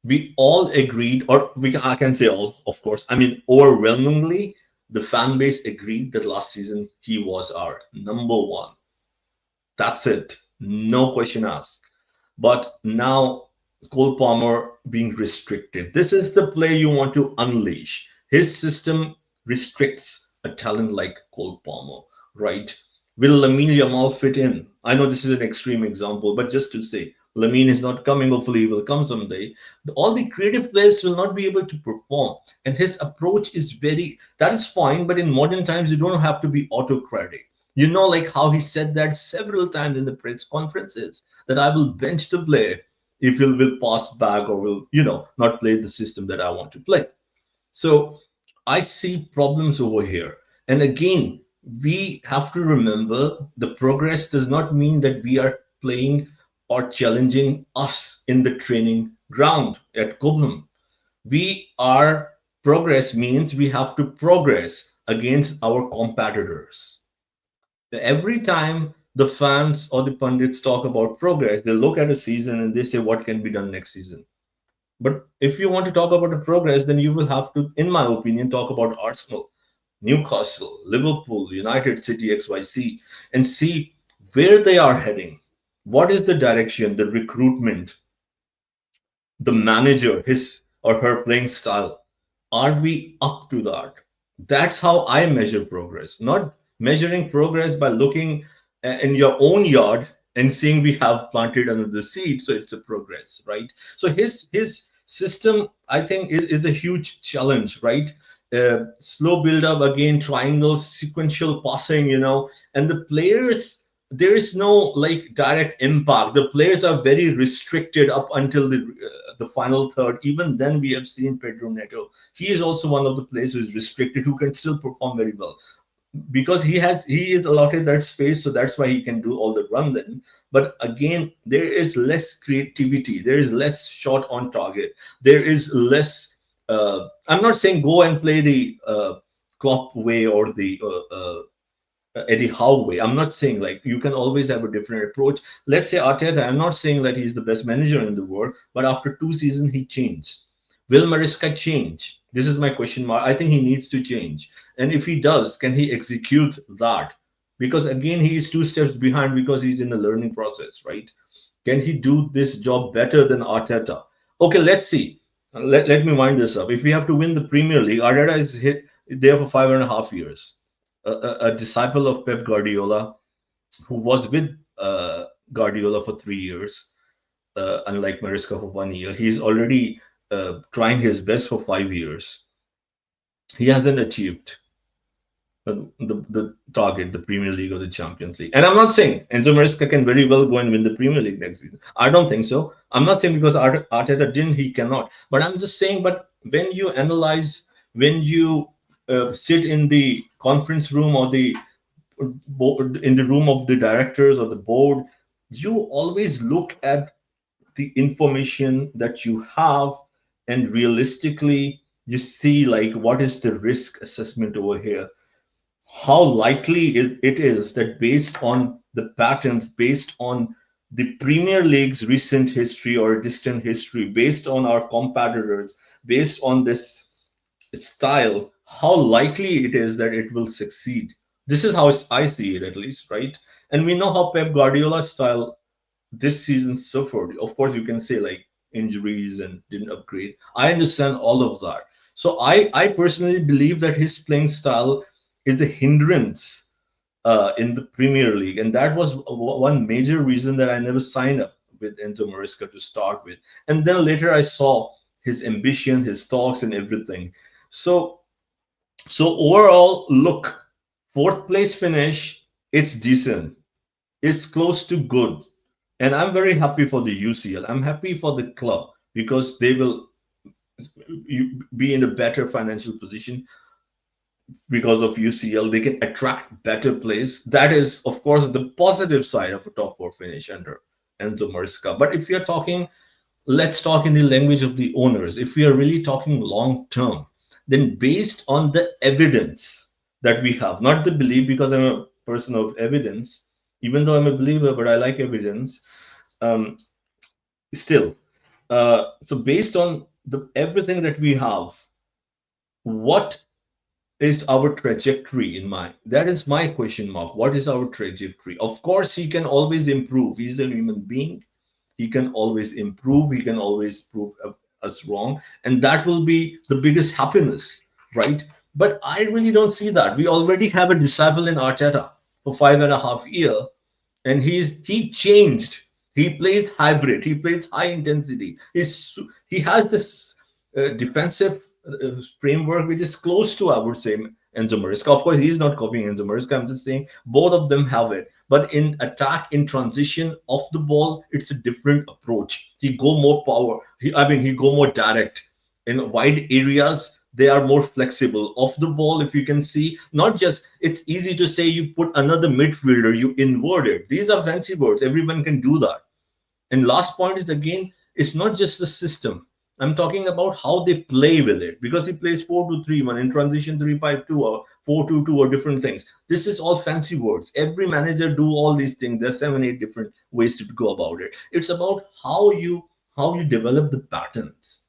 we all agreed, or I can say all, of course. I mean, overwhelmingly, the fan base agreed that last season he was our number one. That's it. No question asked. But now Cole Palmer being restricted. This is the play you want to unleash. His system restricts a talent like Cole Palmer, right? Will Lamine Yamal fit in? I know this is an extreme example, but just to say, Lamine is not coming. Hopefully, he will come someday. All the creative players will not be able to perform, and his approach is that is fine. But in modern times, you don't have to be autocratic. Like how he said that several times in the press conferences, that I will bench the player if he will pass back or will, not play the system that I want to play. So I see problems over here. And again, we have to remember the progress does not mean that we are playing or challenging us in the training ground at Cobham. We are Progress means we have to progress against our competitors. Every time the fans or the pundits talk about progress, they look at a season and they say what can be done next season. But if you want to talk about the progress, then you will have to, in my opinion, talk about Arsenal. Newcastle, Liverpool, United, City, XYZ, and see where they are heading. What is the direction, the recruitment, the manager, his or her playing style? Are we up to that? That's how I measure progress, not measuring progress by looking in your own yard and seeing we have planted another seed, so it's a progress, right? So his system, I think, is a huge challenge, right? Slow build up, again, triangles, sequential passing, and the players, there is no like direct impact. The players are very restricted up until the final third. Even then, we have seen Pedro Neto. He is also one of the players who is restricted, who can still perform very well because he is allotted that space, so that's why he can do all the run then. But again, there is less creativity, there is less shot on target, there is less. I'm not saying go and play the Klopp way or the Eddie Howe way. I'm not saying like you can always have a different approach. Let's say Arteta, I'm not saying that he's the best manager in the world, but after 2 seasons he changed. Will Maresca change? This is my question mark. I think he needs to change. And if he does, can he execute that? Because again, he is 2 steps behind because he's in the learning process, right? Can he do this job better than Arteta? Okay, let's see. Let me wind this up. If we have to win the Premier League, Arteta is hit there for 5.5 years. A disciple of Pep Guardiola, who was with Guardiola for 3 years, unlike Maresca for 1 year. He's already trying his best for 5 years. He hasn't achieved the target, the Premier League or the Champions League. And I'm not saying Enzo Maresca can very well go and win the Premier League next season. I don't think so. I'm not saying because Arteta didn't, he cannot. But I'm just saying, but when you analyze, when you sit in the conference room or the in the room of the directors or the board, you always look at the information that you have, and realistically you see like what is the risk assessment over here. How likely is it is that based on the patterns, based on the Premier League's recent history or distant history, based on our competitors, based on this style, how likely it is that it will succeed. This is how I see it, at least, right? And we know how Pep Guardiola's style this season suffered. Of course, you can say like injuries and didn't upgrade. I understand all of that. So I personally believe that his playing style is a hindrance in the Premier League, and that was one major reason that I never signed up with Enzo Maresca to start with. And then later I saw his ambition, his talks, and everything. So overall, look, fourth place finish, it's decent. It's close to good. And I'm very happy for the UCL. I'm happy for the club because they will be in a better financial position because of UCL. They can attract better players. That is, of course, the positive side of a top four finish under Enzo Maresca. But if you're talking, let's talk in the language of the owners. If we are really talking long term, then based on the evidence that we have, not the belief, because I'm a person of evidence, even though I'm a believer, but I like evidence. Um, Still, so based on the everything that we have, what is our trajectory in mind? That is my question mark. What is our trajectory? Of course, he can always improve. He's a human being. He can always improve. He can always prove us wrong, and that will be the biggest happiness, right? But I really don't see that. We already have a disciple in Arteta for 5.5 years, and he changed. He plays hybrid. He plays high intensity. He has this defensive framework which is close to, I would say, Enzo Maresca. Of course, he's not copying Enzo Maresca. I'm just saying both of them have it. But in attack, in transition off the ball, it's a different approach. He go more power. He go more direct in wide areas. They are more flexible off the ball. If you can see, not just, it's easy to say you put another midfielder, you invert it. These are fancy words. Everyone can do that. And last point is, again, it's not just the system. I'm talking about how they play with it, because he plays 4-2-3-1 in transition, 3-5-2 or 4-2-2 or different things. This is all fancy words. Every manager do all these things. There's 7-8 different ways to go about it. It's about how you develop the patterns.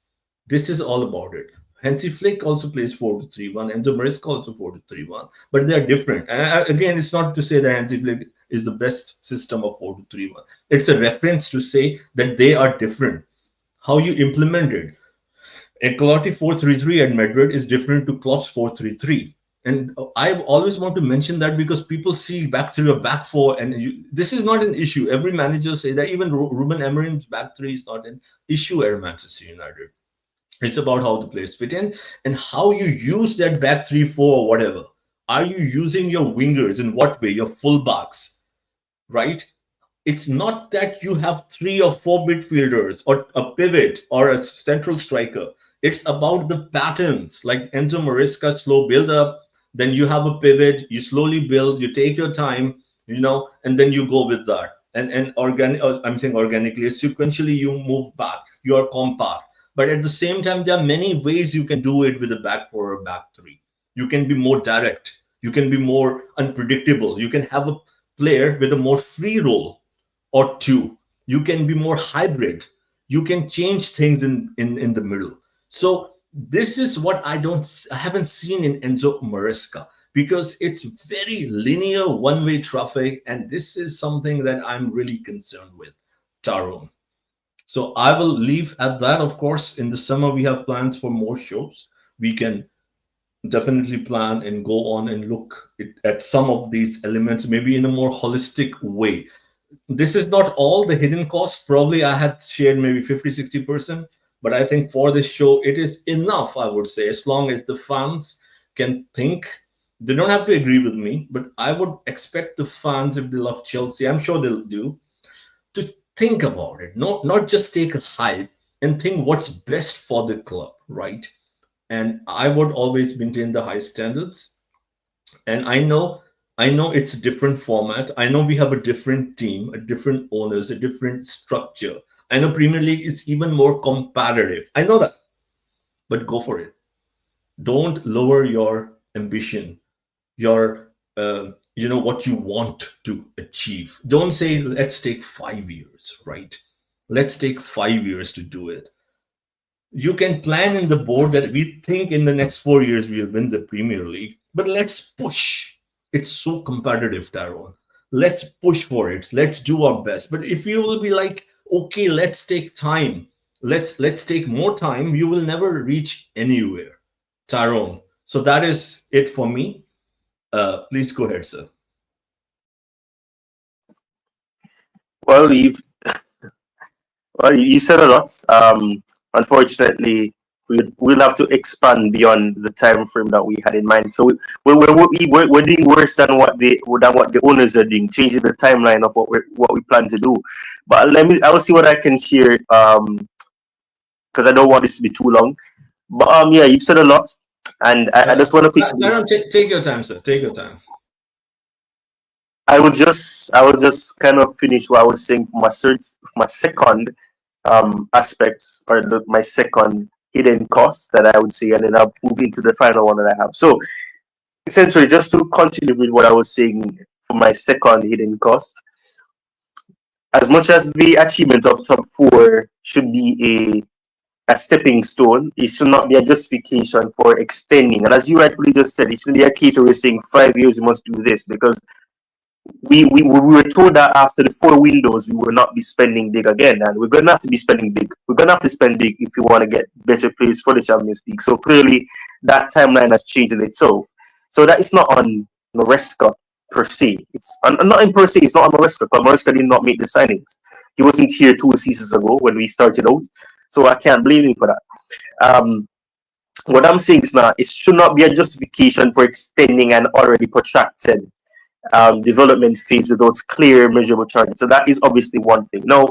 This is all about it. Hansi Flick also plays 4-2-3-1. Enzo Maresca also 4-2-3-1. But they are different. And again, it's not to say that Hansi Flick is the best system of 4-2-3-1. It's a reference to say that they are different. How you implement it. Ancelotti 4-3-3 at Madrid is different to Klopp's 4-3-3. And I always want to mention that because people see back three or back four, and this is not an issue. Every manager say that. Even Ruben Amorim's back three is not an issue at Manchester United. It's about how the players fit in and how you use that back three, four, or whatever. Are you using your wingers in what way? Your fullbacks, right? It's not that you have three or four midfielders or a pivot or a central striker. It's about the patterns, like Enzo Maresca, slow build up. Then you have a pivot, you slowly build, you take your time, and then you go with that. And organic, I'm saying organically, sequentially, you move back. You are compact. But at the same time, there are many ways you can do it with a back four or back three. You can be more direct. You can be more unpredictable. You can have a player with a more free role or two. You can be more hybrid. You can change things in the middle. So this is what I haven't seen in Enzo Maresca, because it's very linear one-way traffic, and this is something that I'm really concerned with, Tyrone. So I will leave at that. Of course, in the summer we have plans for more shows. We can definitely plan and go on and look at some of these elements, maybe in a more holistic way. This is not all the hidden costs. Probably I had shared maybe 50-60%, but I think for this show it is enough, I would say, as long as the fans can think. They don't have to agree with me, but I would expect the fans, if they love Chelsea, I'm sure they'll do, to think about it. Not just take a hype, and think what's best for the club, right? And I would always maintain the high standards. And I know it's a different format. I know we have a different team, a different owners, a different structure. I know Premier League is even more competitive. I know that, but go for it. Don't lower your ambition, your what you want to achieve. Don't say let's take 5 years, right? Let's take 5 years to do it. You can plan in the board that we think in the next 4 years we'll win the Premier League, but let's push. It's so competitive, Tyrone. Let's push for it. Let's do our best. But if you will be like, okay, let's take time, let's take more time, you will never reach anywhere, Tyrone. So that is it for me. Please go ahead, sir. Well, you said a lot. Unfortunately, we'll have to expand beyond the time frame that we had in mind. So we're doing worse than what the owners are doing, changing the timeline of what we plan to do. But I will see what I can share. Because I don't want this to be too long. But yeah, you've said a lot, and I just want to quickly. Tyrone, take your time, sir. Take your time. I will just kind of finish what I was saying for my second aspects, or my second hidden cost that I would say, and then I'll move into the final one that I have. So essentially, just to continue with what I was saying for my second hidden cost, as much as the achievement of top four should be a stepping stone, it should not be a justification for extending. And as you rightfully just said, it shouldn't be a case where we're saying 5 years we must do this, because we were told that after the four windows we will not be spending big again, and we're gonna have to be spending big. We're gonna have to spend big if we want to get better players for the Champions League. So clearly that timeline has changed in itself. So that is not on Maresca per se. It's not in per se. It's not on Maresca, but Maresca did not make the signings. He wasn't here 2 seasons ago when we started out, so I can't blame him for that. What I'm saying is now, it should not be a justification for extending an already protracted development phase without clear measurable targets. So that is obviously one thing. Now,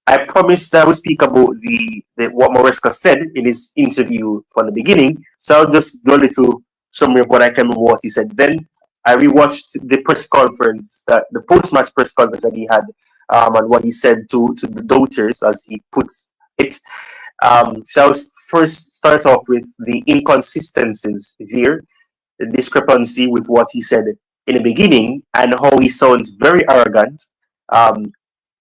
I promised I would speak about the what Maresca said in his interview from the beginning. So I'll just do a little summary of what I can remember what he said. Then I rewatched the press conference, the post-match press conference that he had, and what he said to the doubters, as he puts it. So I'll first start off with the inconsistencies here, the discrepancy with what he said in the beginning, and how he sounds very arrogant,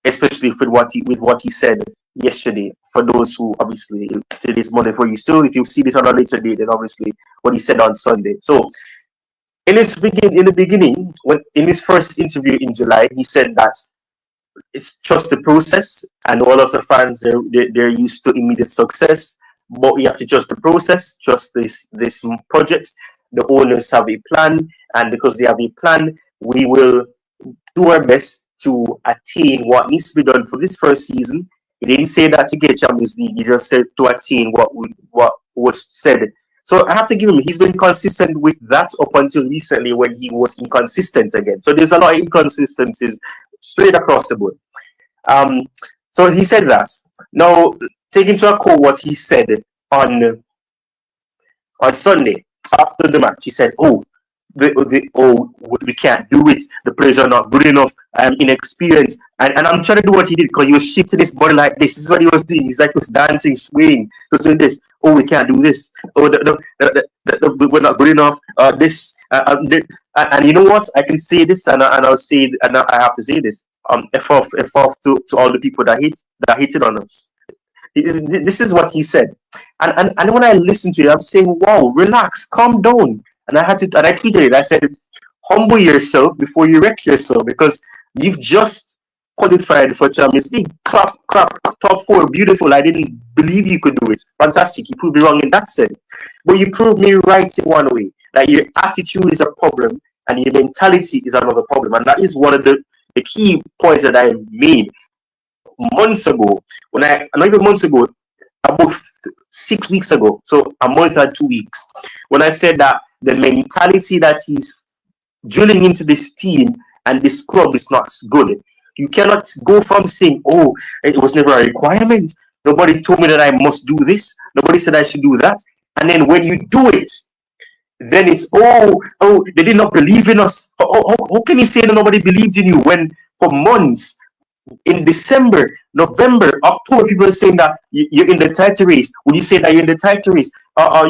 especially with what he said yesterday for those who obviously today is Monday for you still. If you see this on a later date, then obviously what he said on Sunday. So in the beginning, when in his first interview in July, he said that it's just the process, and all of the fans they're used to immediate success, but you have to trust the process, trust this project. The owners have a plan, and because they have a plan, we will do our best to attain what needs to be done for this first season. He didn't say that to get Champions League. He just said to attain what was said. So I have to give him. He's been consistent with that up until recently when he was inconsistent again. So there's a lot of inconsistencies straight across the board. Um, so he said that. Now, take into account what he said on on Sunday after the match. He said, "Oh, we can't do it. The players are not good enough. I'm inexperienced." And I'm trying to do what he did because he was shifting his body like this. This is what he was doing. He's like he was dancing, swaying. He was doing this. Oh, we can't do this. Oh, we're not good enough. And you know what? I can say this, and I'll say, and I have to say this. F off to all the people that hated on us. This is what he said, and when I listened to it, I'm saying, "Wow, relax, calm down." And I tweeted it. I said, "Humble yourself before you wreck yourself, because you've just qualified for Champions League. Clap, clap, top four, beautiful. I didn't believe you could do it. Fantastic. You proved me wrong in that sense, but you proved me right in one way. That your attitude is a problem and your mentality is another problem, and that is one of the key points that I made months ago. Not even months ago, about 6 weeks ago, so a month and 2 weeks, when I said that the mentality that he's drilling into this team and this club is not good. You cannot go from saying, "Oh, it was never a requirement. Nobody told me that I must do this. Nobody said I should do that." And then when you do it, then it's, they did not believe in us. How can you say that nobody believed in you when for months, in December, November, October, people are saying that you're in the title race? When you say that you're in the title race,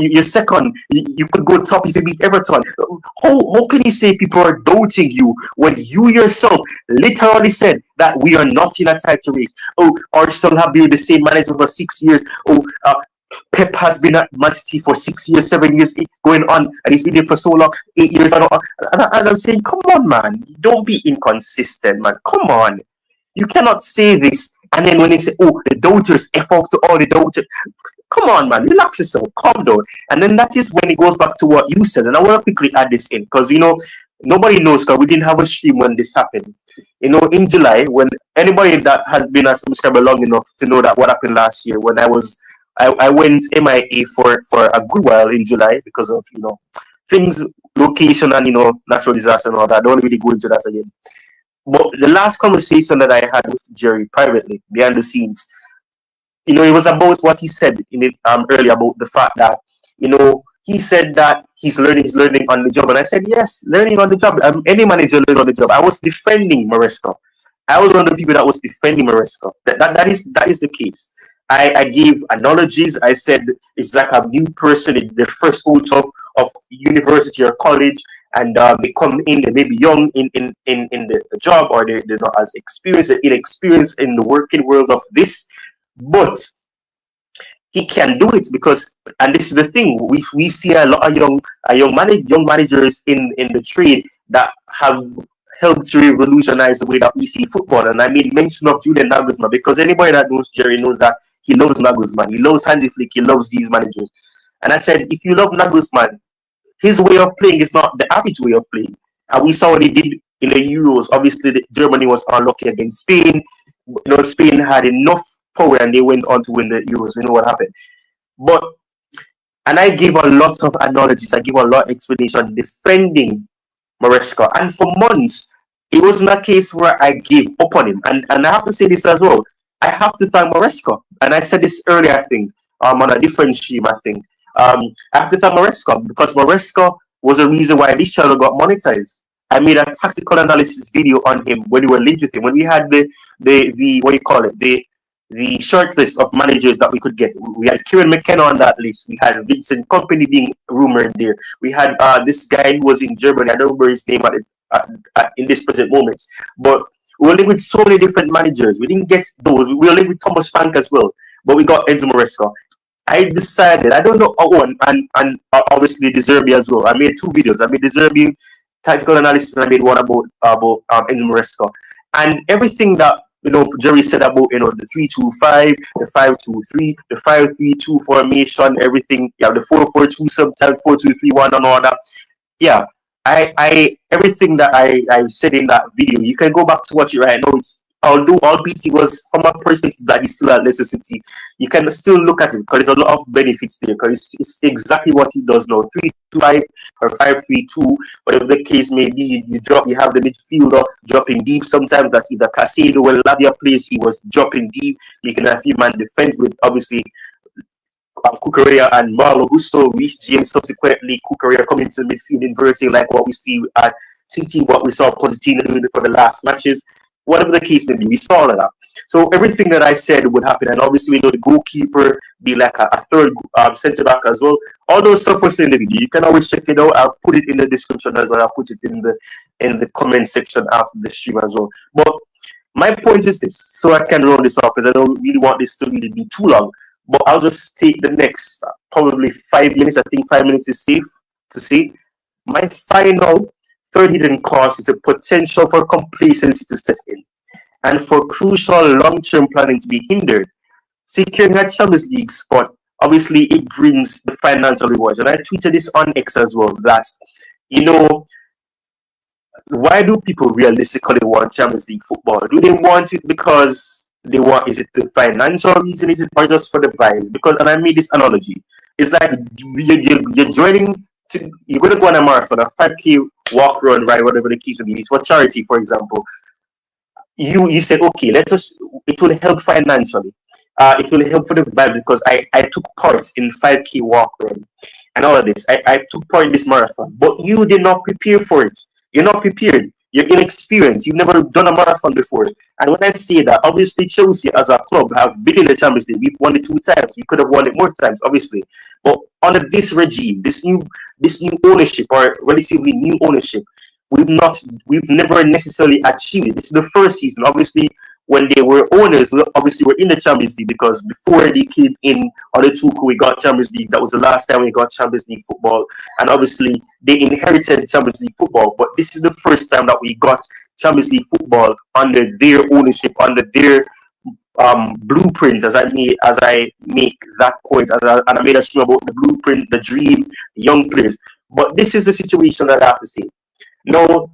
you're second, you could go top if you beat Everton. How can you say people are doubting you when you yourself literally said that we are not in a title race? Oh, Arsenal have been the same manager for 6 years. Oh, Pep has been at Man City for 6 years, 7 years, going on, and he's been there for so long, 8 years. And I'm saying, come on, man, don't be inconsistent, man. Come on. You cannot say this, and then when they say, "Oh, the doubters, F off to all the doubters," come on, man, relax yourself, calm down. And then that is when it goes back to what you said, and I want to quickly add this in, because, nobody knows, because we didn't have a stream when this happened. In July, when anybody that has been a subscriber long enough to know that what happened last year, when I went MIA for a good while in July because of, things, location, and, natural disaster and all that. I don't really go into that again. But the last conversation that I had with Jerry privately, behind the scenes, it was about what he said in it earlier about the fact that, he said that he's learning on the job. And I said, yes, learning on the job. Any manager learns on the job. I was defending Maresca. I was one of the people that was defending Maresca. That is the case. I gave analogies. I said it's like a new person in the first out of university or college, and they come in, they may be young in the job, or they're not as experienced, inexperienced in the working world of this, but he can do it because, and this is the thing, we see a lot of young managers in the trade that have helped to revolutionize the way that we see football. And I made mention of Julian Nagelsmann because anybody that knows Jerry knows that he loves Nagelsmann, he loves Hansi Flick, he loves these managers. And I said, if you love Nagelsmann, his way of playing is not the average way of playing. And we saw what he did in the Euros. Obviously, Germany was unlucky against Spain. Spain had enough power and they went on to win the Euros. We know what happened. And I gave a lot of analogies. I gave a lot of explanation defending Maresca. And for months, it wasn't a case where I gave up on him. And I have to say this as well. I have to thank Maresca. And I said this earlier, I think, on a different stream, I think. I have to thank Maresca because Maresca was a reason why this channel got monetized. I made a tactical analysis video on him when we were linked with him. When we had the what do you call it, the short list of managers that we could get. We had Kieran McKenna on that list. We had Vincent Kompany being rumored there. We had this guy who was in Germany. I don't remember his name in this present moment. But we were linked with so many different managers. We didn't get those. We were linked with Thomas Frank as well. but we got Enzo Maresca. I decided, I don't know, and obviously De Zerbi as well. I made 2 videos. I made De Zerbi tactical analysis, and I made one about Enzo Maresca. And everything that Jerry said about the 3-2-5, the 5-2-3, the 5-3-2 formation, everything. Yeah, the 4-4-2, sometimes 4-2-3-1, and all that. Yeah, I everything that I said in that video, you can go back to watch it right now. It's although albeit it was from a perspective that is still at Leicester City, you can still look at it because there's a lot of benefits there. Because it's exactly what he does now: 3-2-5 or 5-3-2, whatever the case may be. You have the midfielder dropping deep. Sometimes that's either Casado. When Lavia plays, he was dropping deep, making a few-man defense with obviously Cucurella and Marlo Gusto. Reece James subsequently, Cucurella coming to the midfield inverting like what we see at City, what we saw Pochettino doing for the last matches. Whatever the case may be, we saw all of that. So everything that I said would happen, and obviously we know the goalkeeper be like a third centre back as well. All those stuff was in the video. You can always check it out. I'll put it in the description as well. I'll put it in the comment section after the stream as well. But my point is this, so I can roll this off because I don't really want this to really be too long. But I'll just take the next probably 5 minutes. I think 5 minutes is safe to say. My final third hidden cost is a potential for complacency to set in and for crucial long-term planning to be hindered. Securing a Champions League spot, obviously it brings the financial rewards. And I tweeted this on X as well, that, why do people realistically want Champions League football? Do they want it because they want, is it the financial reason, is it or just for the vibe? Because, and I made this analogy, it's like you're joining, you're going to go on a marathon, a 5K walk, run, ride, whatever the case may be. It's for charity, for example. You said, okay, it will help financially. It will help for the vibe because I took part in 5K walk, run, and all of this. I took part in this marathon, but you did not prepare for it. You're not prepared. You're inexperienced. You've never done a marathon before. And when I say that, obviously Chelsea as a club have been in the Champions League. We've won it 2 times. We could have won it more times, obviously. But under this regime, this new ownership, or relatively new ownership, we've never necessarily achieved it. This is the first season. Obviously, when they were owners, obviously we're in the Champions League because before they came in on the Tuchel, we got Champions League. That was the last time we got Champions League football. And obviously they inherited Champions League football. But this is the first time that we got Champions League football under their ownership, under their blueprint, as I make that point, and I made a stream about the blueprint, the dream, the young players. But this is the situation that I have to say. No,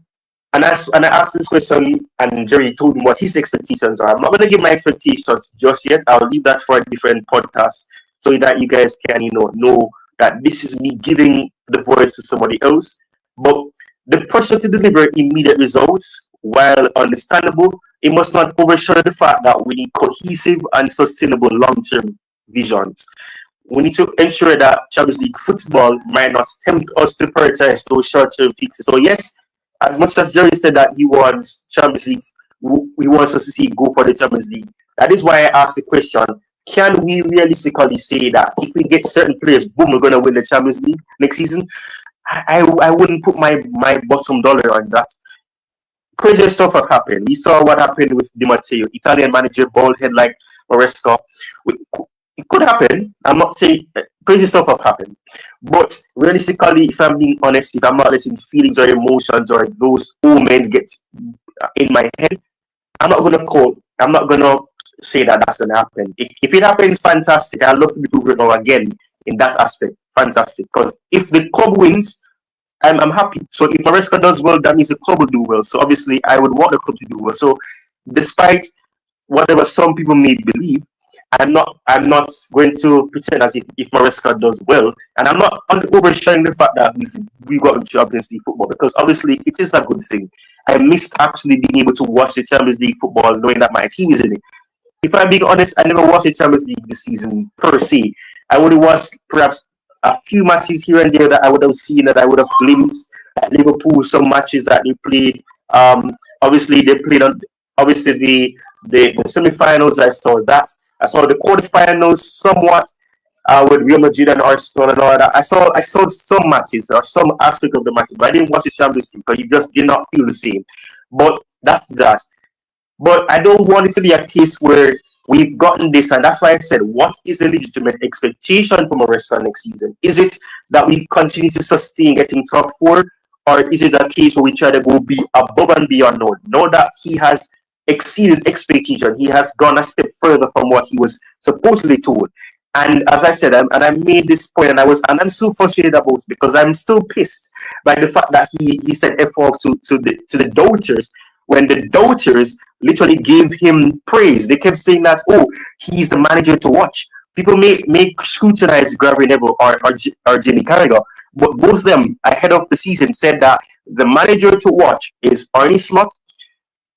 and I asked this question, and Jerry told me what his expectations are. I'm not going to give my expectations just yet. I'll leave that for a different podcast so that you guys can, know that this is me giving the voice to somebody else. But the pressure to deliver immediate results, while understandable, it must not overshadow the fact that we need cohesive and sustainable long-term visions. We need to ensure that Champions League football might not tempt us to prioritize those short-term fixes. So yes, as much as Jerry said that he wants Champions League, he wants us to see go for the Champions League. That is why I asked the question, can we realistically say that if we get certain players, boom, we're going to win the Champions League next season? I wouldn't put my bottom dollar on that. Crazy stuff have happened. We saw what happened with Di Matteo, Italian manager, bald head like Maresca. It could happen. I'm not saying crazy stuff have happened. But realistically, if I'm being honest, if I'm not letting feelings or emotions or those omens get in my head, I'm not gonna say that that's gonna happen. If it happens, fantastic. I'd love to be proven now again in that aspect. Fantastic. Because if the club wins, I'm happy. So if Maresca does well, that means the club will do well. So obviously I would want the club to do well. So despite whatever some people may believe, I'm not going to pretend as if Maresca does well, and I'm not oversharing the fact that we've got Champions League football, because obviously it is a good thing. I missed actually being able to watch the Champions League football knowing that my team is in it. If I'm being honest, I never watched the Champions League this season per se. I would have watched perhaps a few matches here and there that I would have seen, that I would have glimpsed at Liverpool, some matches that they played. Obviously they played on the semi-finals. I saw that. I saw the quarterfinals somewhat with Real Madrid and Arsenal and all that. I saw some matches or some aspect of the matches, but I didn't watch the Champions League because it just did not feel the same. But that's that. But I don't want it to be a case where we've gotten this, and that's why I said, what is the legitimate expectation from Maresca next season? Is it that we continue to sustain getting top four, or is it a case where we try to go be above and beyond? Know that he has exceeded expectation. He has gone a step further from what he was supposedly told. And as I said, and I made this point, and I'm so frustrated about it because I'm still pissed by the fact that he said F off to the doubters, when the doubters literally gave him praise. They kept saying that, oh, he's the manager to watch. People may scrutinize Gary Neville or Jimmy Carragher, but both of them ahead of the season said that the manager to watch is Arnie Slot,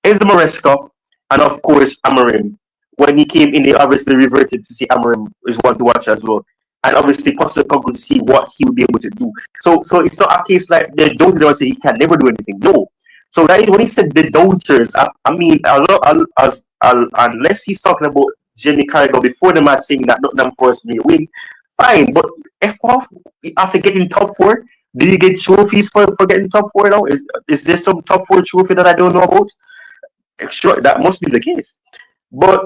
Enzo Maresca, and of course Amorim. When he came in, they obviously reverted to see Amorim is one to watch as well. And obviously Postecoglou to see what he will be able to do. So it's not a case like they don't say he can never do anything. No. So that is when he said the doubters, I mean, unless he's talking about Jimmy Carragher before the match saying that Nottingham Forest may win, fine. But F off after getting top four, do you get trophies for getting top four now? Is there some top four trophy that I don't know about? Sure, that must be the case. But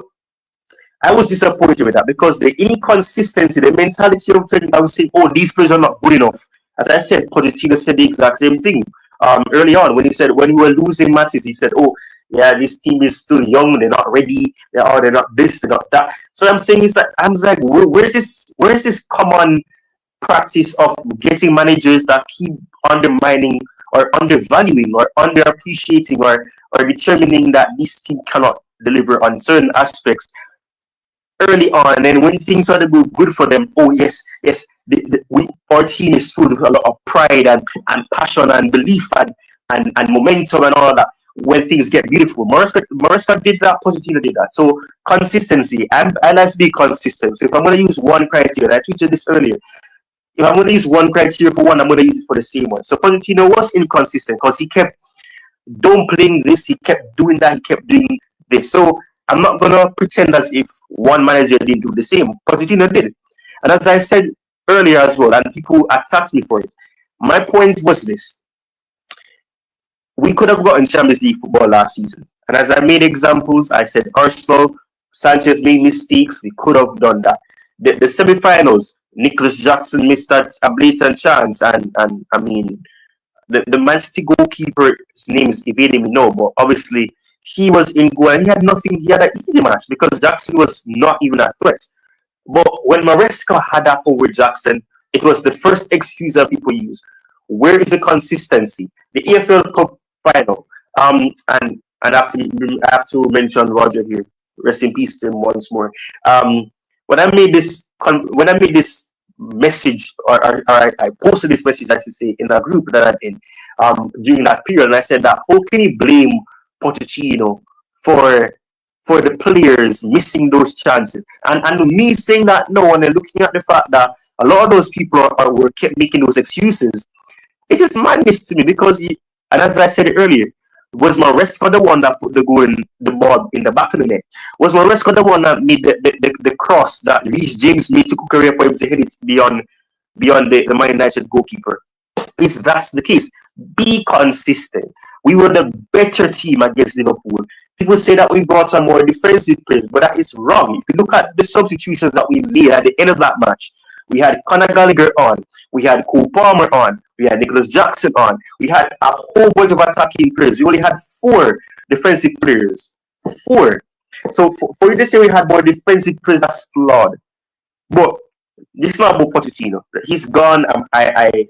I was disappointed with that because the inconsistency, the mentality of I was saying, oh, these players are not good enough. As I said, Pochettino said the exact same thing early on when we were losing matches. He said, oh, yeah, this team is still young, they're not ready, they're not this, they're not that. So I'm saying is that where's this common practice of getting managers that keep undermining or undervaluing or underappreciating or determining that this team cannot deliver on certain aspects early on, and then when things started to go good for them, oh yes, our team is full of a lot of pride and passion and belief and momentum and all that. When things get beautiful, Maresca did that, Pochettino did that. So consistency, I like to be consistent. So if I'm going to use one criteria, I tweeted this earlier. If I'm going to use one criteria for one, I'm going to use it for the same one. So Pochettino was inconsistent because he kept downplaying this, he kept doing that, he kept doing this. So I'm not going to pretend as if one manager didn't do the same. Pochettino did. And as I said earlier as well, and people attacked me for it, my point was this. We could have gotten Champions League football last season. And as I made examples, I said Arsenal, Sanchez made mistakes. We could have done that. The semi-finals, Nicholas Jackson missed a blatant chance. And I mean, the Man City goalkeeper's name is evading me now, but obviously he was in goal and he had nothing. He had an easy match because Jackson was not even a threat. But when Maresca had that over Jackson, it was the first excuse that people use. Where is the consistency? The EFL Cup final. And I have to mention Roger here. Rest in peace to him once more. When I made this message, or I posted this message, I should say, in a group that I'm in during that period, and I said that how can you blame Pochettino for the players missing those chances? And me saying that no, and then looking at the fact that a lot of those people were kept making those excuses, it is madness to me because, and as I said earlier, was Maresca the one that put the ball in the back of the net? Was Maresca the one that made the cross that Reece James made to Kukurea for him to hit it beyond the Man United goalkeeper? If that's the case, be consistent. We were the better team against Liverpool. People say that we brought some more defensive players, but that is wrong. If you look at the substitutions that we made at the end of that match, we had Conor Gallagher on, we had Cole Palmer on, we had Nicholas Jackson on, we had a whole bunch of attacking players. We only had 4 defensive players. 4. So for you to say we had more defensive players, that's flawed. But this is not about Pochettino. He's gone. I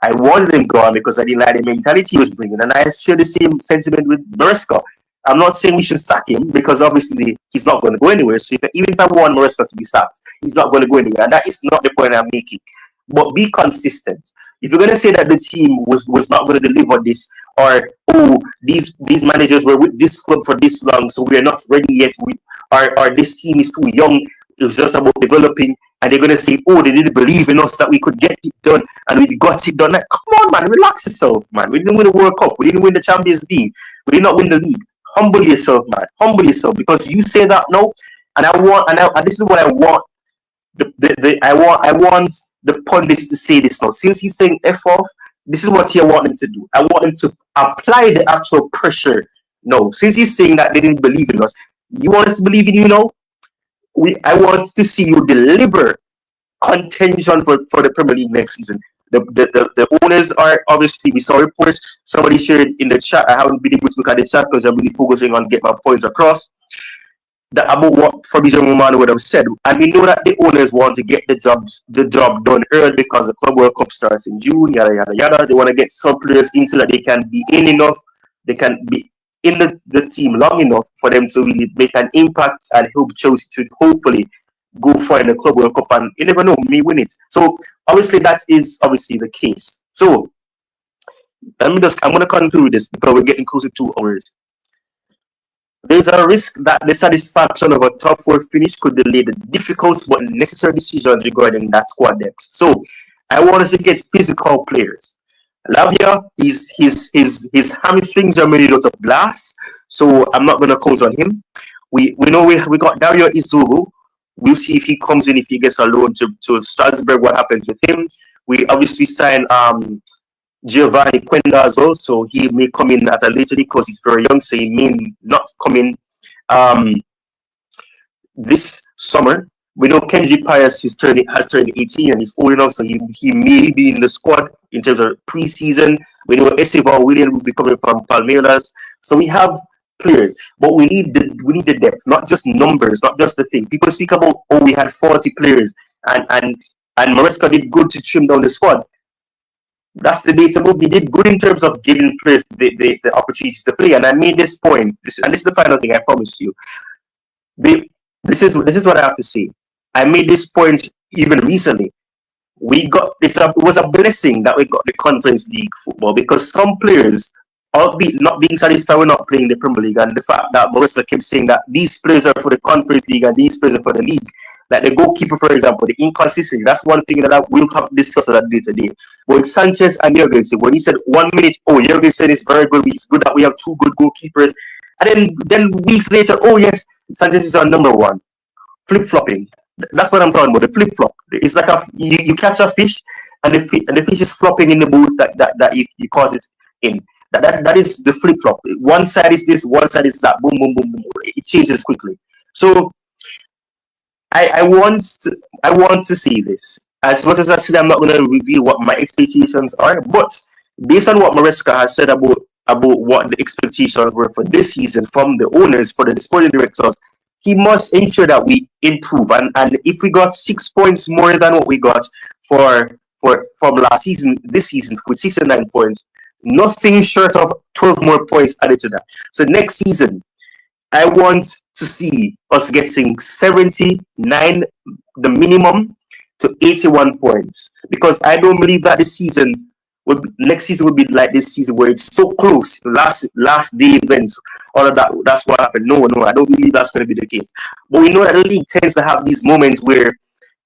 wanted him gone because I didn't like the mentality he was bringing, and I share the same sentiment with Maresca. I'm not saying we should sack him because obviously he's not going to go anywhere. So even if I want Maresca to be sacked, he's not going to go anywhere, and that is not the point I'm making. But be consistent. If you're going to say that the team was not going to deliver this, or these managers were with this club for this long, so we are not ready yet, or this team is too young, it was just about developing, and they're going to say, they didn't believe in us that we could get it done, and we got it done. Like, come on, man, relax yourself, man. We didn't win the World Cup. We didn't win the Champions League. We did not win the league. Humble yourself, man. Humble yourself, because you say that now, and this is what I want. I want the pundits to say this now. Since he's saying F off, this is what I want him to do. I want him to apply the actual pressure. No, since he's saying that they didn't believe in us, You want us to believe in you now? I want to see you deliver contention for the Premier League next season. The owners are obviously, we saw reports, somebody shared in the chat. I haven't been able to look at the chat because I'm really focusing on getting my points across. That about what Fabrizio Romano would have said. And we know that the owners want to get the job done early because the Club World Cup starts in June, yada yada yada. They want to get some players in so that they can be in enough, they can be in the team long enough for them to really make an impact and help Chelsea to hopefully go for in the Club World Cup, and you never know, me win it. So obviously that is obviously the case. So I'm gonna conclude this because we're getting close to 2 hours. There's a risk that the satisfaction of a top 4 finish could delay the difficult but necessary decisions regarding that squad depth. So I want us to get physical players. Lavia, his hamstrings are made out of glass, so I'm not gonna count on him. We know we got Dario Izuru. We'll see if he comes in, if he gets a loan to Strasbourg, what happens with him. We obviously signed Giovanni Quenda as well, so he may come in at a later date because he's very young, so he may not come in this summer. We know Kenji Pius has turned 18 and he's old enough, so he may be in the squad in terms of preseason. We know Estevan William will be coming from Palmeiras, so we have players, but we need the depth, not just numbers, not just the thing. People speak about, oh, we had 40 players and Maresca did good to trim down the squad. That's debatable. They did good in terms of giving players the opportunities to play. And I made this point, this is the final thing I promise you. This is what I have to say. I made this point even recently. It was a blessing that we got the Conference League football, because some players, albeit not being satisfied with not playing the Premier League, and the fact that Maresca kept saying that these players are for the Conference League and these players are for the league. Like the goalkeeper, for example, the inconsistency, that's one thing that I will have discussed that day today. But with Sanchez and Jurgensen, when he said 1 minute, oh, Jurgensen is very good, it's good that we have 2 good goalkeepers. And then weeks later, oh yes, Sanchez is our number 1. Flip-flopping. That's what I'm talking about, the flip-flop. It's like you catch a fish and the fish is flopping in the boat that you caught it in. That is the flip-flop. One side is this, one side is that. Boom, boom, boom, boom. It changes quickly. So I want to see this. As much as I said, I'm not going to reveal what my expectations are, but based on what Maresca has said about what the expectations were for this season from the owners, for the sporting directors, he must ensure that we improve. And if we got 6 points more than what we got from last season, this season with 69 points, nothing short of 12 more points added to that. So next season, I want to see us getting 79, the minimum, to 81 points. Because I don't believe that next season would be like this season where it's so close. Last day events, all of that. That's what happened. No, I don't believe that's going to be the case. But we know that the league tends to have these moments where,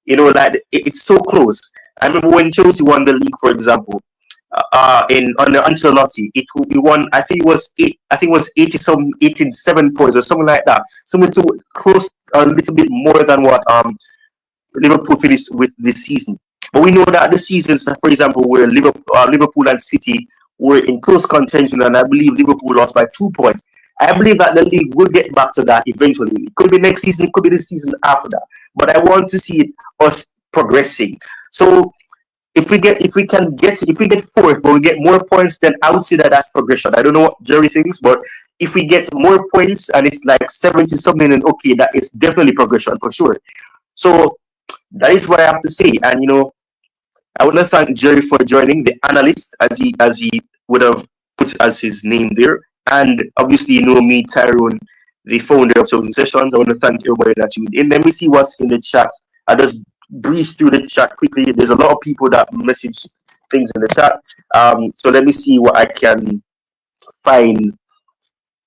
like it's so close. I remember when Chelsea won the league, for example. Under Ancelotti, we won. I think it was 87 points or something like that. Something to close a little bit more than what Liverpool finished with this season. But we know that the seasons, for example, where Liverpool and City were in close contention, and I believe Liverpool lost by 2 points. I believe that the league will get back to that eventually. It could be next season, it could be the season after that. But I want to see us progressing. So if we get fourth, but we get more points, then I would say that that's progression. I don't know what Jerry thinks, but if we get more points and it's like 70 something, then okay, that is definitely progression for sure. So that is what I have to say. And I want to thank Jerry for joining, the analyst, as he would have put as his name there. And obviously, me, Tyrone, the founder of Chosen Sessions. I want to thank everybody that tuned in. Let me see what's in the chat. I just breeze through the chat quickly. There's a lot of people that message things in the chat. So let me see what I can find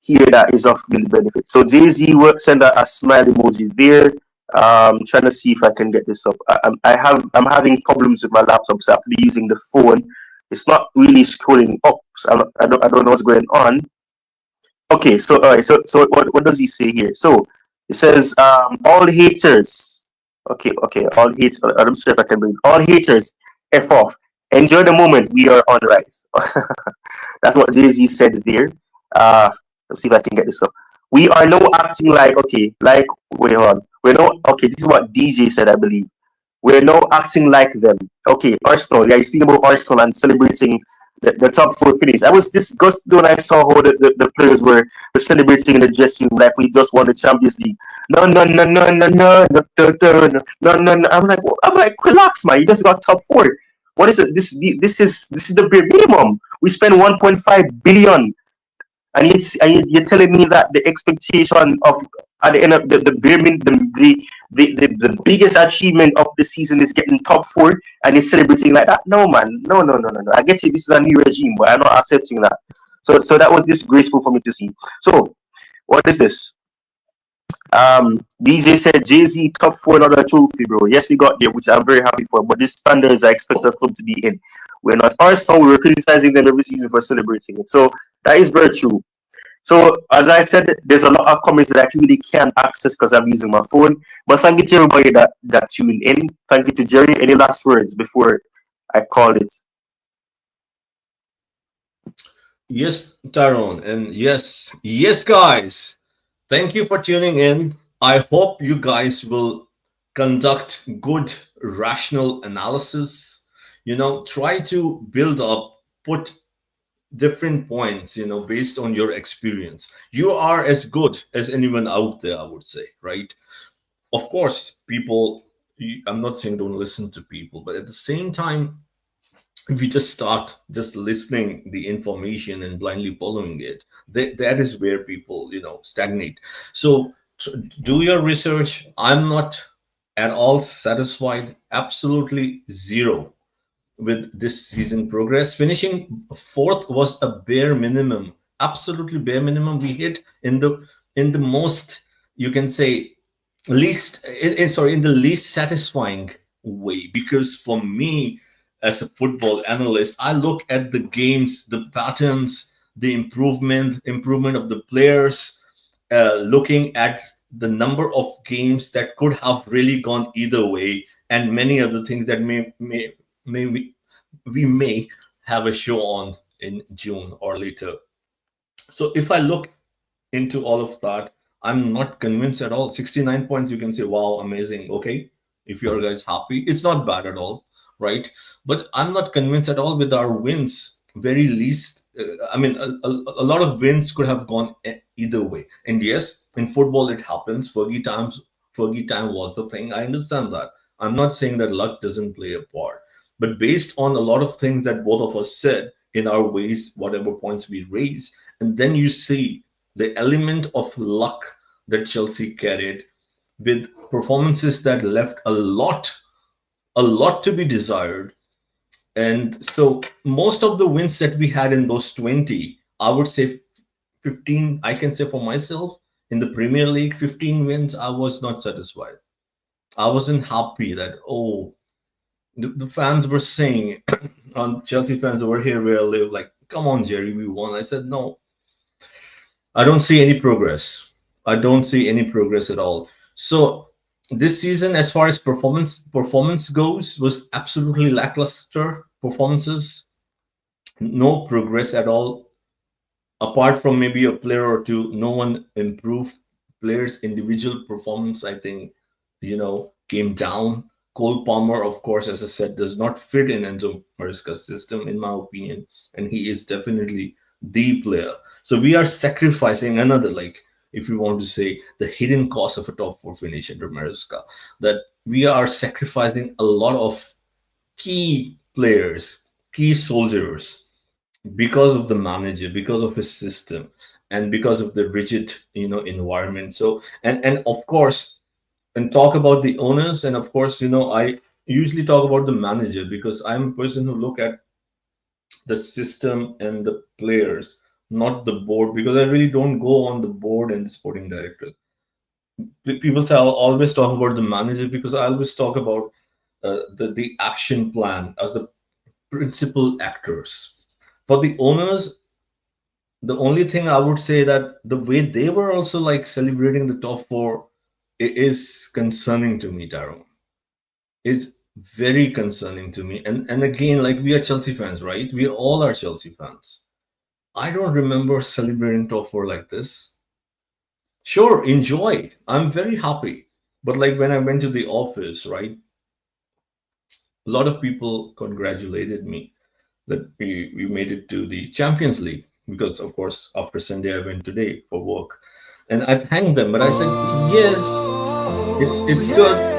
here that is of real benefit. So Jay-Z will send a smile emoji there. Trying to see if I can get this up. I'm having problems with my laptop, so I have to be using the phone. It's not really scrolling up. So I don't know what's going on. Okay, so all right. So what does he say here? So it says all haters. Okay. All haters. I'm sure if I can bring all haters. F off. Enjoy the moment. We are on rise. That's what Jay-Z said there. Let's see if I can get this up. we are now acting like, okay, like, wait, hold on. We're now, okay, this is what DJ said, I believe. We're now acting like them. Okay, Arsenal, yeah, you're speaking about Arsenal and celebrating the top four finish. I was disgusted when I saw how the players were celebrating in the dressing room like we just won the Champions League. No, no, no, no, no, no, no, no, no, no, no, no. I'm like, relax, man. You just got top four. What is it? This is the bare minimum. We spent 1.5 billion, and you're telling me that the expectation of at the end of the bare the biggest achievement of the season is getting top four, and you're celebrating like that? No, man, no, no, no, no, no. I get it. This is a new regime, but I'm not accepting that. So that was disgraceful for me to see. So what is this? DJ said Jay-Z top four, not a trophy, bro. Yes, we got there, which I'm very happy for. But these standards I expect our club to be in. We're not Arsenal. We were criticizing them every season for celebrating it. So that is very true. So as I said, there's a lot of comments that I really can't access because I'm using my phone. But thank you to everybody that tuned in. Thank you to Jerry. Any last words before I call it? Yes, Tyrone, and yes, yes, guys. Thank you for tuning in. I hope you guys will conduct good, rational analysis. Try to build up, put different points, based on your experience. You are as good as anyone out there, I would say, right? Of course, people, I'm not saying don't listen to people, but at the same time, if you just start just listening the information and blindly following it, that is where people stagnate. So do your research. I'm not at all satisfied, absolutely zero, with this season progress. Finishing fourth was a bare minimum, absolutely bare minimum. We hit in the most, you can say, least in the least satisfying way, because for me as a football analyst, I look at the games, the patterns, the improvement of the players, looking at the number of games that could have really gone either way, and many other things that may we may have a show on in June or later. So if I look into all of that, I'm not convinced at all. 69 points, you can say, wow, amazing. Okay. If you're guys happy, it's not bad at all, right? But I'm not convinced at all with our wins. Very least, I mean, a lot of wins could have gone either way. And yes, in football, it happens. Fergie time was the thing. I understand that. I'm not saying that luck doesn't play a part. But based on a lot of things that both of us said in our ways, whatever points we raise, and then you see the element of luck that Chelsea carried, with performances that left a lot to be desired. And so most of the wins that we had in those 20, I would say 15, I can say for myself, in the Premier League, 15 wins, I was not satisfied. I wasn't happy that, oh, the fans were saying, on Chelsea fans over here where I live, like, come on, Jerry, we won. I said, no, I don't see any progress. I don't see any progress at all. So this season, as far as performance goes, was absolutely lackluster performances. No progress at all. Apart from maybe a player or two, no one improved. Players' individual performance, I think, came down. Cole Palmer, of course, as I said, does not fit in Enzo Maresca's system, in my opinion, and he is definitely the player. So we are sacrificing another, like, if you want to say, the hidden cost of a top four finish under Maresca, that we are sacrificing a lot of key players, key soldiers, because of the manager, because of his system, and because of the rigid, environment. So, and of course, and talk about the owners, and of course, I usually talk about the manager because I'm a person who look at the system and the players, not the board, because I really don't go on the board and the sporting director. People say I'll always talk about the manager because I always talk about the action plan as the principal actors. For the owners, the only thing I would say that the way they were also like celebrating the top four is concerning to me, Tyrone. Is very concerning to me. And again, like, we are Chelsea fans, right? We all are Chelsea fans. I don't remember celebrating top four like this. Sure, enjoy. I'm very happy. But like when I went to the office, right, a lot of people congratulated me that we made it to the Champions League because, of course, after Sunday I went today for work, and I thanked them. But I said, yes, it's good.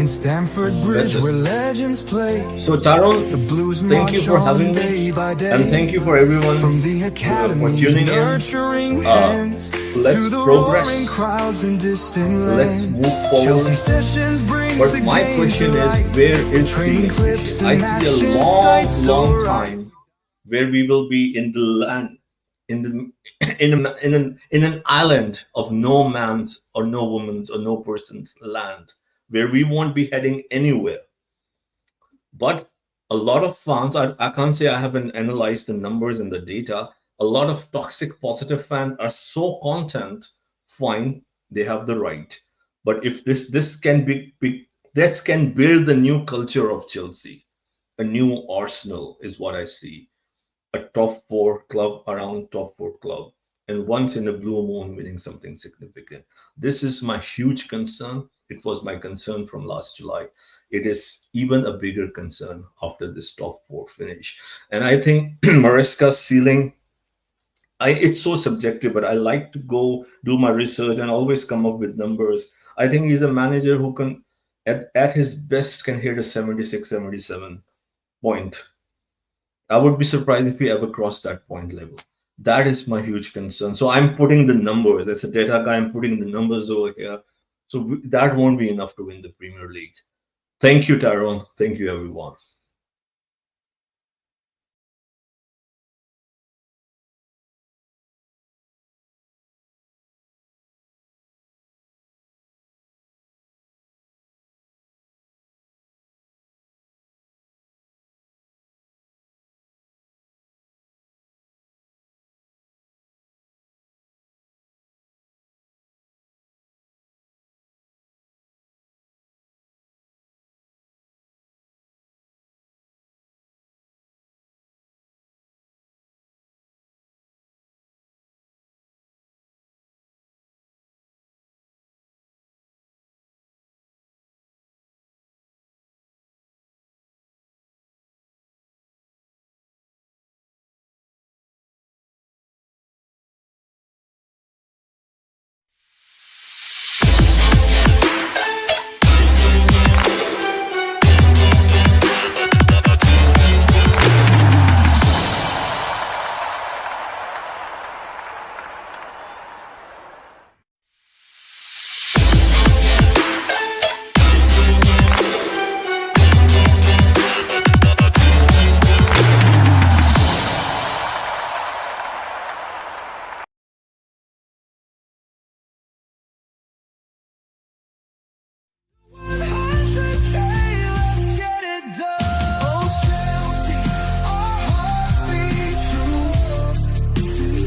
In Stamford Bridge, That's it. where legends play, So, Taron, the blues thank you march for on having day me, by and day. thank you for everyone From the for academy's tuning in. nurturing Uh, hands to let's the roaring progress. crowds in distant Let's lands. move Chelsea forward. Sessions brings the But my game to question is, life where with is the training ambition? clips I and see a match long, insights so long right. time where we will be in the land, in the in an island of no man's or no woman's or no person's land, where we won't be heading anywhere. But a lot of fans, I can't say I haven't analyzed the numbers and the data. A lot of toxic positive fans are so content, fine, they have the right. But if this can this can build the new culture of Chelsea, a new Arsenal is what I see, a top four club around top four club, and once in a blue moon winning something significant. This is my huge concern. It was my concern from last July. It is even a bigger concern after this top four finish. And I think Maresca's ceiling, it's so subjective, but I like to go do my research and always come up with numbers. I think he's a manager who can, at his best, can hit a 76, 77 point. I would be surprised if we ever cross that point level. That is my huge concern. So I'm putting the numbers. As a data guy, I'm putting the numbers over here. So that won't be enough to win the Premier League. Thank you, Tyrone. Thank you, everyone.